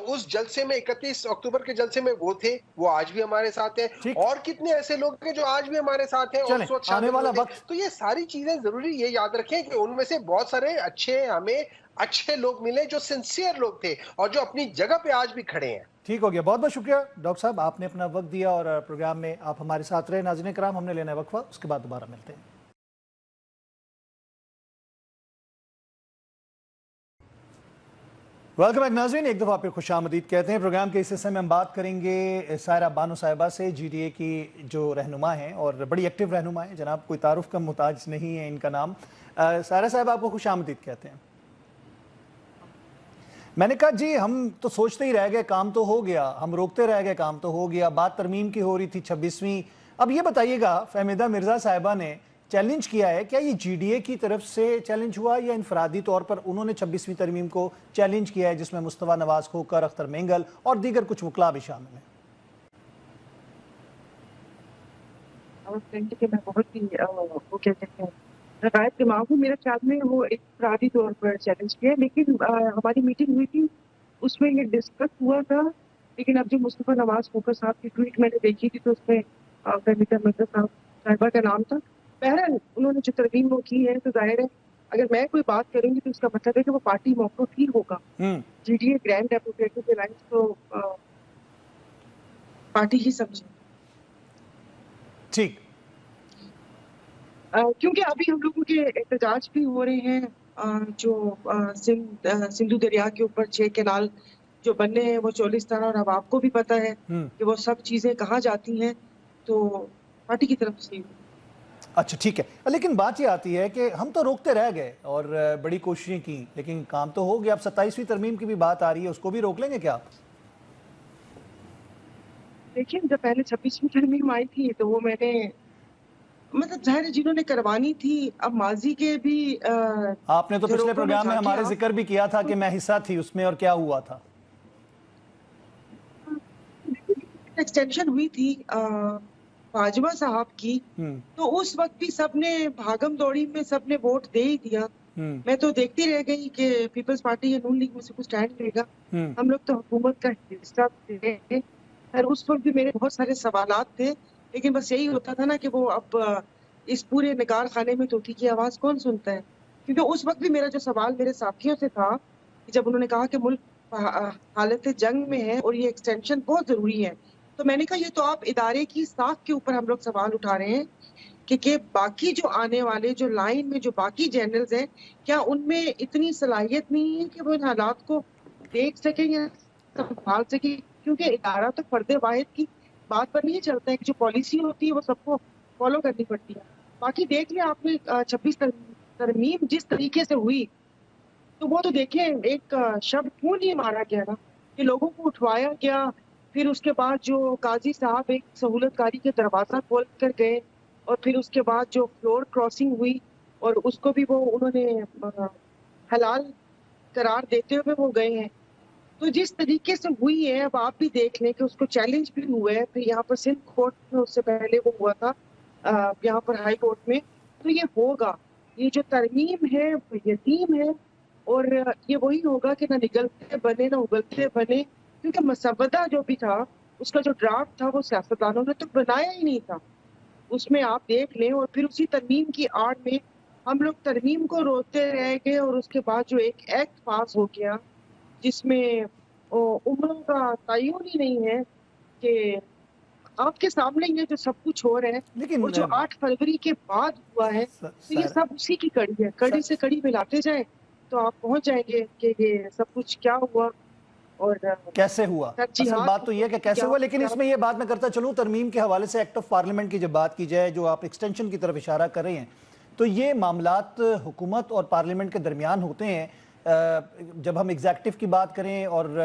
उस जलसे में 31 अक्टूबर के जलसे में वो थे, वो आज भी हमारे साथ हैं। ठीक, और कितने ऐसे लोग हैं जो आज भी हमारे साथ हैं और चलें उस वक्त आने शामिल वाला हुए थे। वक्त। तो ये सारी चीजें जरूरी ये याद रखें कि उनमें से बहुत सारे अच्छे, हमें अच्छे लोग मिले जो सिंसियर लोग थे और जो अपनी जगह पे आज भी खड़े हैं। ठीक हो गया, बहुत बहुत शुक्रिया डॉक्टर साहब, आपने अपना वक्त दिया और प्रोग्राम में आप हमारे साथ रहे। नाज़रीन कराम, हमने लेना है वक्फा, उसके बाद दोबारा मिलते हैं। वेलकम बैक नाज़रीन, एक दफ़ा फिर खुशामदीद कहते हैं। प्रोग्राम के इस हिस्से में हम बात करेंगे सायरा बानो साहिबा से, जीडीए की जो रहनुमा हैं और बड़ी एक्टिव रहनुमा हैं। जनाब कोई तारुफ का मुताज नहीं है इनका नाम। सायरा साहिबा आपको खुशामदीद कहते हैं। मैंने कहा जी हम तो सोचते ही रह गए, काम तो हो गया, हम रोकते रह गए, काम तो हो गया। बात तरमीम की हो रही थी 26वीं। अब ये बताइएगा, फहमीदा मिर्ज़ा साहिबा ने चैलेंज किया है, क्या ये जीडीए की तरफ से चैलेंज हुआ या इनफरादी तौर पर उन्होंने 26वीं तरमीम को चैलेंज किया है, जिसमें मुस्तफा नवाज खोकर, अख्तर मेंगल और दीगर कुछ वकला भी शामिल हैं? मैं बहुत ही वो कहते हैं रकायत दिमाग हूँ, मेरे ख्याल में वो एक इनफरादी तौर पर चैलेंज किया, लेकिन हमारी मीटिंग हुई थी उसमें ये डिस्कस हुआ था। लेकिन अब जो मुस्तफा नवाज खोकर साहब की ट्वीट मैंने देखी थी, तो उसमें फहमीदा मिर्ज़ा साहिबा का नाम था। बहरहाल उन्होंने जो तरमीम वो की है, तो जाहिर है अगर मैं कोई बात करूंगी तो उसका मतलब है कि वो पार्टी मौक़िफ़ ही होगा। जीडीए ग्रैंड डेमोक्रेटिक अलायंस तो पार्टी ही समझे। ठीक, क्योंकि अभी हम लोगों के एहतजाज भी हो रहे हैं, जो सिंधु दरिया के ऊपर 6 कैनाल जो बनने हैं वो चोलिस्तान, और अब आपको भी पता है कि वो सब चीजें कहाँ जाती हैं, तो पार्टी की तरफ से। अच्छा ठीक है, लेकिन बात ये आती है कि हम तो रोकते रह गए और बड़ी कोशिशें की, लेकिन काम तो हो गया। अब 27वीं तरमीम की भी बात आ रही है, उसको भी रोक लेंगे क्या आप? देखिए, जब पहले 26वीं तरमीम आई थी तो वो मैंने मतलब जाहिर है जिन्होंने करवानी थी, अब माजी के भी आपने तो पिछले प्रोग्राम में हमारे जिक्र भी किया था कि मैं हिस्सा थी उसमें, और क्या हुआ था? एक्सटेंशन हुई थी बाजवा साहब की, तो उस वक्त भी सबने भागम दौड़ी में सबने वोट दे ही दिया। मैं तो देखती रह गई कि पीपल्स पार्टी या नून लीग में से कुछ स्टैंड लेगा। हम लोग तो हुकूमत का हिस्सा थे और उस वक्त भी मेरे बहुत सारे सवालात थे, लेकिन बस यही होता था ना कि वो अब इस पूरे निगार खाने में तोती की आवाज कौन सुनता है। क्योंकि उस वक्त भी मेरा जो सवाल मेरे साथियों से था कि जब उन्होंने कहा कि मुल्क हालत जंग में है और ये एक्सटेंशन बहुत जरूरी है, तो मैंने कहा ये तो आप इदारे की साख के ऊपर हम लोग सवाल उठा रहे हैं कि बाकी जो आने वाले जो लाइन में जो बाकी जनरल्स हैं, क्या उनमें इतनी सलाहियत नहीं है कि वो इन हालात को देख सकें या संभाल सकें? क्योंकि इदारा तो फर्द वाहिद की बात पर नहीं चलता है कि जो पॉलिसी होती है वो सबको फॉलो करनी पड़ती है। बाकी देख लें आपने 26 तरमीम जिस तरीके से हुई, तो वो तो देखें एक शब्द क्यों नहीं मारा गया ना, कि लोगों को उठवाया गया, फिर उसके बाद जो काजी साहब एक सहूलतकारी के दरवाजा खोल कर गए, और फिर उसके बाद जो फ्लोर क्रॉसिंग हुई और उसको भी वो उन्होंने हलाल करार देते हुए वो गए हैं। तो जिस तरीके से हुई है, अब आप भी देख लें कि उसको चैलेंज भी हुआ है, फिर यहाँ पर सिंध कोर्ट में उससे पहले वो हुआ था यहाँ पर हाई कोर्ट में, तो ये होगा। ये जो तरमीम है यतीम है, और ये वही होगा कि ना निगलते बने ना उगलते बने, क्योंकि मसवदा जो भी था उसका जो ड्राफ्ट था वो सियासतदानों ने तो बनाया ही नहीं था। उसमें आप देख लें, और फिर उसी तरमीम की आड़ में हम लोग तरमीम को रोकते रह गए, और उसके बाद जो एक एक्ट पास हो गया जिसमें उम्रों का तयन ही नहीं है, कि आपके सामने ये जो सब कुछ हो रहा है, लेकिन और जो 8 फरवरी के बाद हुआ है, तो ये सब उसी की कड़ी है। कड़ी से कड़ी मिलाते जाए तो आप पहुंच जाएंगे कि ये सब कुछ क्या हुआ और कैसे हुआ। असल बात तो ये है कि कैसे हुआ, लेकिन इसमें ये बात मैं करता चलूं, तरमीम के हवाले से एक्ट ऑफ पार्लियामेंट की जब बात की जाए, जो आप एक्सटेंशन की तरफ इशारा कर रहे हैं, तो ये मामलात हुकूमत और पार्लियामेंट के दरमियान होते हैं। जब हम एग्जेक्टिव की बात करें और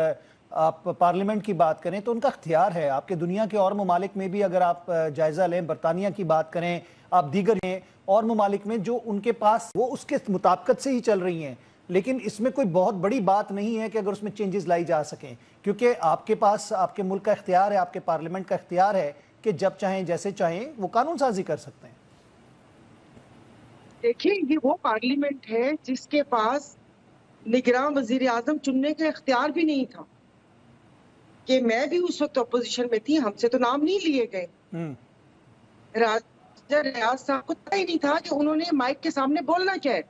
आप पार्लियामेंट की बात करें तो उनका इख्तियार है। आपके दुनिया के और ममालिक में भी अगर आप जायज़ा लें, बरतानिया की बात करें, आप दीगर और ममालिक में जो उनके पास वो उसके मुताबिकत से ही चल रही हैं, लेकिन इसमें कोई बहुत बड़ी बात नहीं है कि अगर उसमें चेंजेस लाई जा सकें, क्योंकि आपके पास आपके मुल्क का इख्तियार है, आपके पार्लियामेंट का इख्तियार है कि जब चाहें जैसे चाहें वो कानून साजी कर सकते हैं। देखिए, ये वो पार्लियामेंट है जिसके पास निगरान वजीर आजम चुनने का इख्तियार भी नहीं था, कि मैं भी उस वक्त अपोजिशन में थी, हमसे तो नाम नहीं लिए गए। राजा रियाज साहब को पता ही नहीं था कि उन्होंने माइक के सामने बोलना क्या है,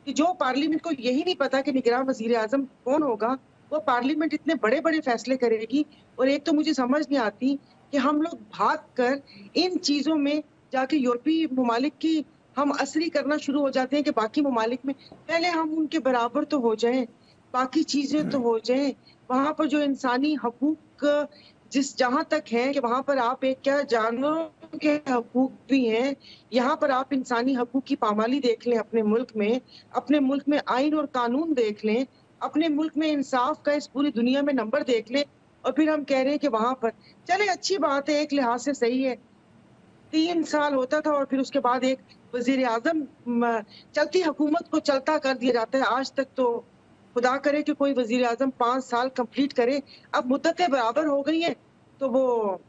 कि जो पार्लियामेंट को यही नहीं पता कि निगरान वजीर आजम कौन होगा, वो पार्लियामेंट इतने बड़े बड़े फैसले करेगी। और एक तो मुझे समझ नहीं आती कि हम लोग भाग कर इन चीजों में जाके यूरोपीय ममालिक की हम असरी करना शुरू हो जाते हैं कि बाकी ममालिक में पहले हम उनके बराबर तो हो जाएं, बाकी चीजें तो हो जाएं। वहां पर जो इंसानी हकूक जिस जहां तक है कि वहां पर आप एक क्या जानवरों के हकूक भी हैं, यहाँ पर आप इंसानी हकूक की पामाली देख लें अपने मुल्क में आइन और कानून देख लें, अपने मुल्क में इंसाफ का इस पूरी दुनिया में नंबर देख लें, और फिर हम कह रहे हैं कि वहां पर चले अच्छी बात है, एक लिहाज से सही है, 3 साल होता था और फिर उसके बाद एक वजीर आजम चलती हुकूमत को चलता कर दिया जाता है। आज तक तो खुदा करे कि कोई वजीर आजम 5 साल कंप्लीट करे। अब मुद्दतें बराबर हो गई हैं, तो वो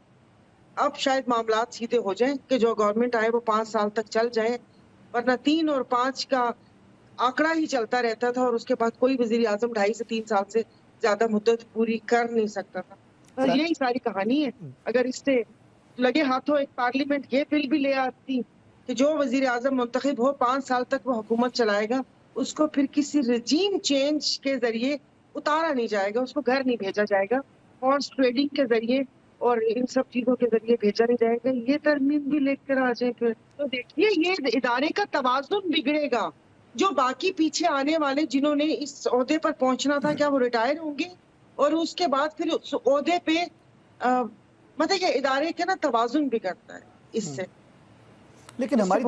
अब शायद मामलात सीधे हो जाएं कि जो गवर्नमेंट आए वो 5 साल तक चल जाए, वरना 3 और 5 का आंकड़ा ही चलता रहता था और उसके बाद कोई वजीर आजम 2.5 से 3 साल से ज्यादा मुद्दत पूरी कर नहीं सकता था। तो यही सारी कहानी है। अगर इससे लगे हाथों एक पार्लियामेंट ये बिल भी ले आती कि जो वजीर आजम मुंतखब हो 5 साल तक वो हुकूमत चलाएगा, उसको फिर किसी रजीम चेंज के जरिए उतारा नहीं जाएगा, उसको घर नहीं भेजा जाएगा, हॉर्स ट्रेडिंग के जरिए और इन सब चीजों के जरिए भेजा नहीं जाएगा। ये तरमीम भी लेकर आ जाए फिर तो देखिए ये इदारे का तवाज़ुन बिगड़ेगा। जो बाकी पीछे आने वाले जिन्होंने इस ओहदे पर पहुंचना था, क्या वो रिटायर होंगे? और उसके बाद फिर उस ओहदे पे मतलब ये इदारे के ना तवाज़ुन बिगड़ता है इससे। लेकिन हमारी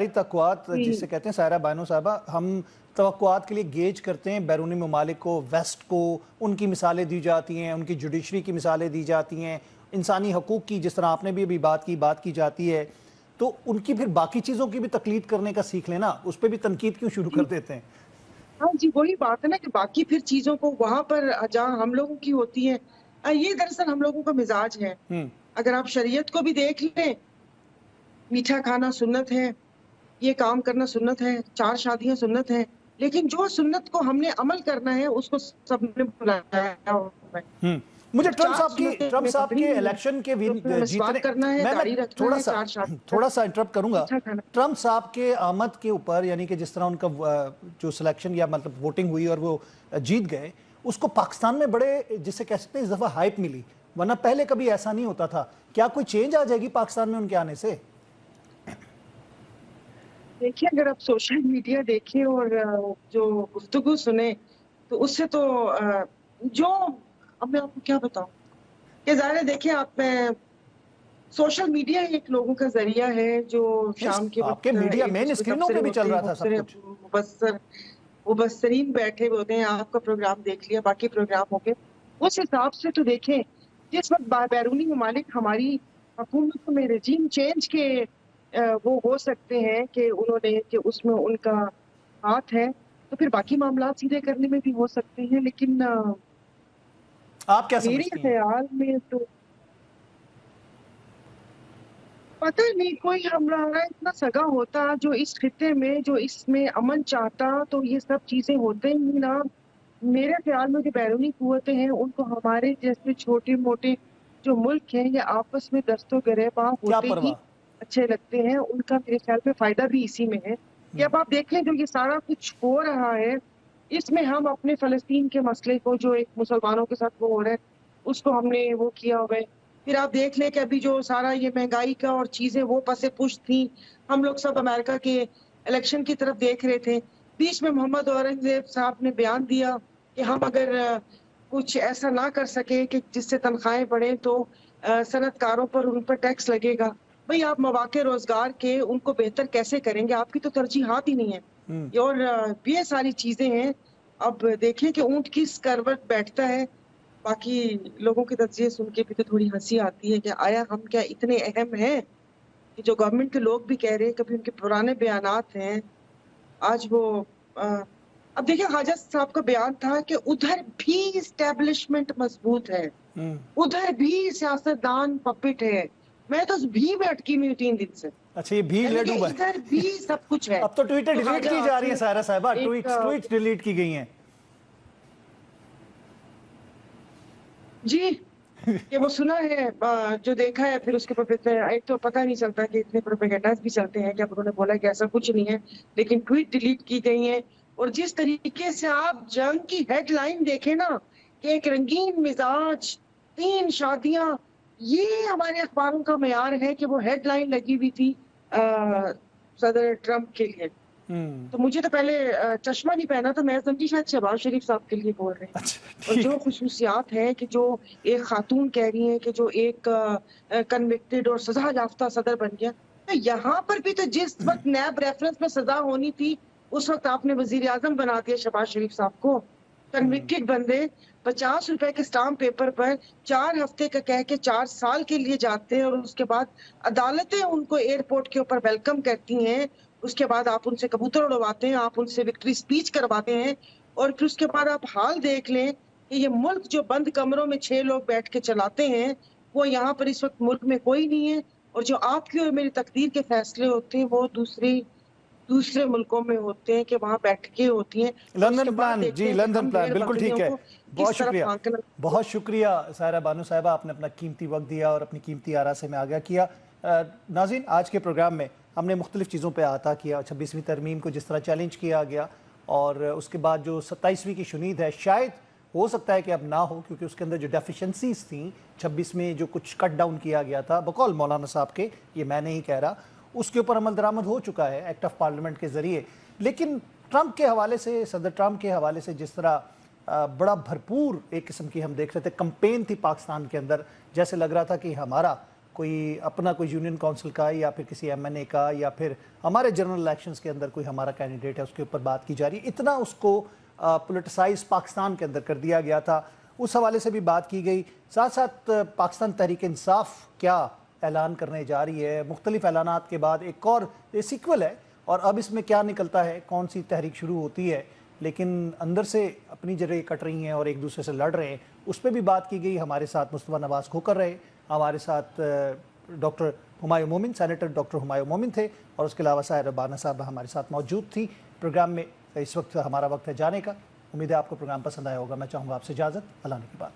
तवक्कुआत जिसे कहते हैं सायरा बानो साहबा, हम तवक्कुआत के लिए गेज करते हैं बैरूनी ममालिक को, वेस्ट को, उनकी मिसालें दी जाती हैं, उनकी जुडिशरी की मिसालें दी जाती हैं, इंसानी हकूक़ की जिस तरह आपने भी अभी बात की जाती है, तो उनकी फिर बाकी चीज़ों की भी तकलीद करने का सीख लेना, उस पर भी तनकीद क्यों शुरू कर देते हैं? हाँ जी, वही बात है ना कि बाकी फिर चीज़ों को वहाँ पर जहाँ हम लोगों की होती है, ये दरअसल हम लोगों का मिजाज है। अगर आप शरीयत को भी देख लें, मीठा खाना सुन्नत है, ये काम करना सुन्नत है, 4 शादियां सुन्नत है, लेकिन जो सुन्नत को हमने अमल करना है उसको सबने बुलाया हुआ है। मुझे ट्रम्प साहब के इलेक्शन के जीतने करना है, दाढ़ी रखना है, थोड़ा सा इंटरप्ट करूंगा। ट्रम्प साहब के आमद के ऊपर, यानी कि जिस तरह उनका जो सिलेक्शन या मतलब वोटिंग हुई और वो जीत गए, उसको पाकिस्तान में बड़े जिसे कह सकते हैं इस दफा हाइप मिली, वरना पहले कभी ऐसा नहीं होता था। क्या कोई चेंज आ जाएगी पाकिस्तान में उनके आने से? देखिए, अगर आप सोशल मीडिया देखें और जो गुफ्तगू सुने, तो उससे तो जो अब मैं आपको क्या बताऊं कि ज़ाहिर है, देखिए आप सोशल मीडिया एक लोगों का जरिया है जो शाम के आपके वक्त मीडिया एक मेन दूसरे स्क्रीनों पे भी चल रहा था सब कुछ। मुबस्सरीन बैठे हुए होते हैं, आपका प्रोग्राम देख लिया, बाकी प्रोग्राम हो गए। उस हिसाब से तो देखें, जिस वक्त बैरूनी ममालिक हमारी हुकूमत में रजीम चेंज के वो हो सकते हैं कि उन्होंने कि उसमें उनका हाथ है, तो फिर बाकी मामला सीधे करने में भी हो सकते हैं। लेकिन आप क्या मेरे समझती हैं? ख्याल में तो पता नहीं कोई हमारा इतना सगा होता जो इस खित्ते में, जो इसमें अमन चाहता, तो ये सब चीजें होते ही ना। मेरे ख्याल में जो बैरूनी कुव्वतें हैं उनको हमारे जैसे छोटे मोटे जो मुल्क हैं, ये आपस में दस्तों गिरेबां क्या होते ही परवाह? अच्छे लगते हैं। उनका मेरे ख्याल में फायदा भी इसी में है कि अब आप देख लें जो ये सारा कुछ हो रहा है, इसमें हम अपने फलस्तीन के मसले को, जो एक मुसलमानों के साथ वो हो रहा है, उसको हमने वो किया हुआ है। फिर आप देख लें कि अभी जो सारा ये महंगाई का और चीजें वो पसे पुश थी, हम लोग सब अमेरिका के इलेक्शन की तरफ देख रहे थे। बीच में मोहम्मद औरंगजेब साहब ने बयान दिया कि हम अगर कुछ ऐसा ना कर सके कि जिससे तनख्वाहें बढ़े, तो सनतकारों पर उन पर टैक्स लगेगा। भाई, आप मौके रोजगार के उनको बेहतर कैसे करेंगे? आपकी तो तरजीहात ही नहीं है। और ये सारी चीजें हैं। अब देखें कि ऊंट किस करवट बैठता है। बाकी लोगों के तज्जिए सुन के भी तो थोड़ी हंसी आती है कि आया हम क्या इतने अहम हैं कि जो गवर्नमेंट के लोग भी कह रहे हैं, कभी उनके पुराने बयानात हैं, आज वो अब देखिए, ख्वाजा साहब का बयान था कि उधर भी इस्टेब्लिशमेंट मजबूत है, उधर भी सियासतदान पपिट है। मैं तो उस भी में अटकी हुई हूँ 3 दिन से। अच्छा, ये भी यानी कि डूबा है। इधर भी सब कुछ है। अब तो ट्विटर तो डिलीट ख्वाजा की जा रही है सायरा साहिबा, एक ट्वीट्स डिलीट की गई हैं। जी, कि वो सुना है, जो देखा है, फिर उसके ऊपर फिर एक तो पता नहीं चलता कि इतने प्रोपेगेंडास भी चलते हैं कि अब उन्होंने बोला कि ऐसा कुछ नहीं है, लेकिन ट्वीट डिलीट की गई है। और जिस तरीके से आप जंग की हेडलाइन देखें ना, कि एक रंगीन मिजाज, 3 शादियां, ये हमारे अखबारों का मयार है कि वो हेडलाइन लगी हुई थी सदर ट्रम्प के लिए। तो मुझे तो पहले चश्मा नहीं पहना, तो मैं समझी शायद शहबाज शरीफ साहब के लिए बोल रहे हैं। अच्छा, और ठीक। जो खुसूसियात है कि जो एक खातून कह रही है कि जो एक कन्विक्टेड और सजा याफ्ता सदर बन गया, तो यहाँ पर भी तो जिस वक्त नैब रेफरेंस में सजा होनी थी, उस वक्त आपने वजीर आजम बना दिया शहबाज शरीफ साहब को। कन्विक्टेड बंदे 50 रुपए के स्टाम्प पेपर पर 4 हफ्ते का कह के 4 साल के लिए जाते हैं, और उसके बाद अदालतें उनको एयरपोर्ट के ऊपर वेलकम करती हैं। उसके बाद आप उनसे कबूतर उड़वाते हैं, आप उनसे विक्ट्री स्पीच करवाते हैं, और फिर उसके बाद आप हाल देख लें कि ये मुल्क जो बंद कमरों में 6 लोग बैठ के चलाते हैं, वो यहाँ पर इस वक्त मुल्क में कोई नहीं है। और जो आपकी और मेरी तकदीर के फैसले होते हैं, वो दूसरे मुल्कों में होते हैं कि वहाँ बैठकें होती हैं। लंदन प्लान, जी लंदन प्लान, बिल्कुल ठीक है। बहुत शुक्रिया, बहुत शुक्रिया सायरा बानो साहिबा, आपने अपना कीमती वक्त दिया और अपनी कीमती आरा से में आगाह किया। नाज़रीन, आज के प्रोग्राम में हमने मुख्तलिफ चीज़ों पर अहाता किया। 26वीं तरमीम को जिस तरह चैलेंज किया गया, और उसके बाद जो 27वीं की शुनीद है, शायद हो सकता है कि अब ना हो, क्योंकि उसके अंदर जो डेफिशिएंसीज थी 26 में, जो कुछ कट डाउन किया गया था बकौल मौलाना साहब के, ये मैं नहीं कह रहा, उसके ऊपर अमल दरामद हो चुका है एक्ट ऑफ पार्लियामेंट के ज़रिए। लेकिन ट्रंप के हवाले से, सदर ट्रंप के हवाले से जिस तरह बड़ा भरपूर एक किस्म की हम देख रहे थे कंपेन थी पाकिस्तान के अंदर, जैसे लग रहा था कि हमारा कोई अपना कोई यूनियन काउंसिल का या फिर किसी MNA का या फिर हमारे जनरल इलेक्शंस के अंदर कोई हमारा कैंडिडेट है, उसके ऊपर बात की जा रही है। इतना उसको पोलिटिसाइज पाकिस्तान के अंदर कर दिया गया था, उस हवाले से भी बात की गई। साथ साथ पाकिस्तान तहरीक इंसाफ क्या ऐलान करने जा रही है, मुख्तलिफ ऐलानात के बाद एक और सीक्वल है, और अब इसमें क्या निकलता है, कौन सी तहरीक शुरू होती है, लेकिन अंदर से अपनी जगह कट रही हैं और एक दूसरे से लड़ रहे हैं, उस पर भी बात की गई। हमारे साथ मुस्तफा नवाज खोकर रहे, हमारे साथ डॉक्टर हुमायूं मोमिन, सेनेटर डॉक्टर हुमायूं मोमिन थे, और उसके अलावा सायरा बानो साहब हमारे साथ मौजूद थी प्रोग्राम में। इस वक्त हमारा वक्त है जाने का। उम्मीद है आपको प्रोग्राम पसंद आया होगा। मैं चाहूँगा आपसे इजाज़त, अल्लाह ने की बात।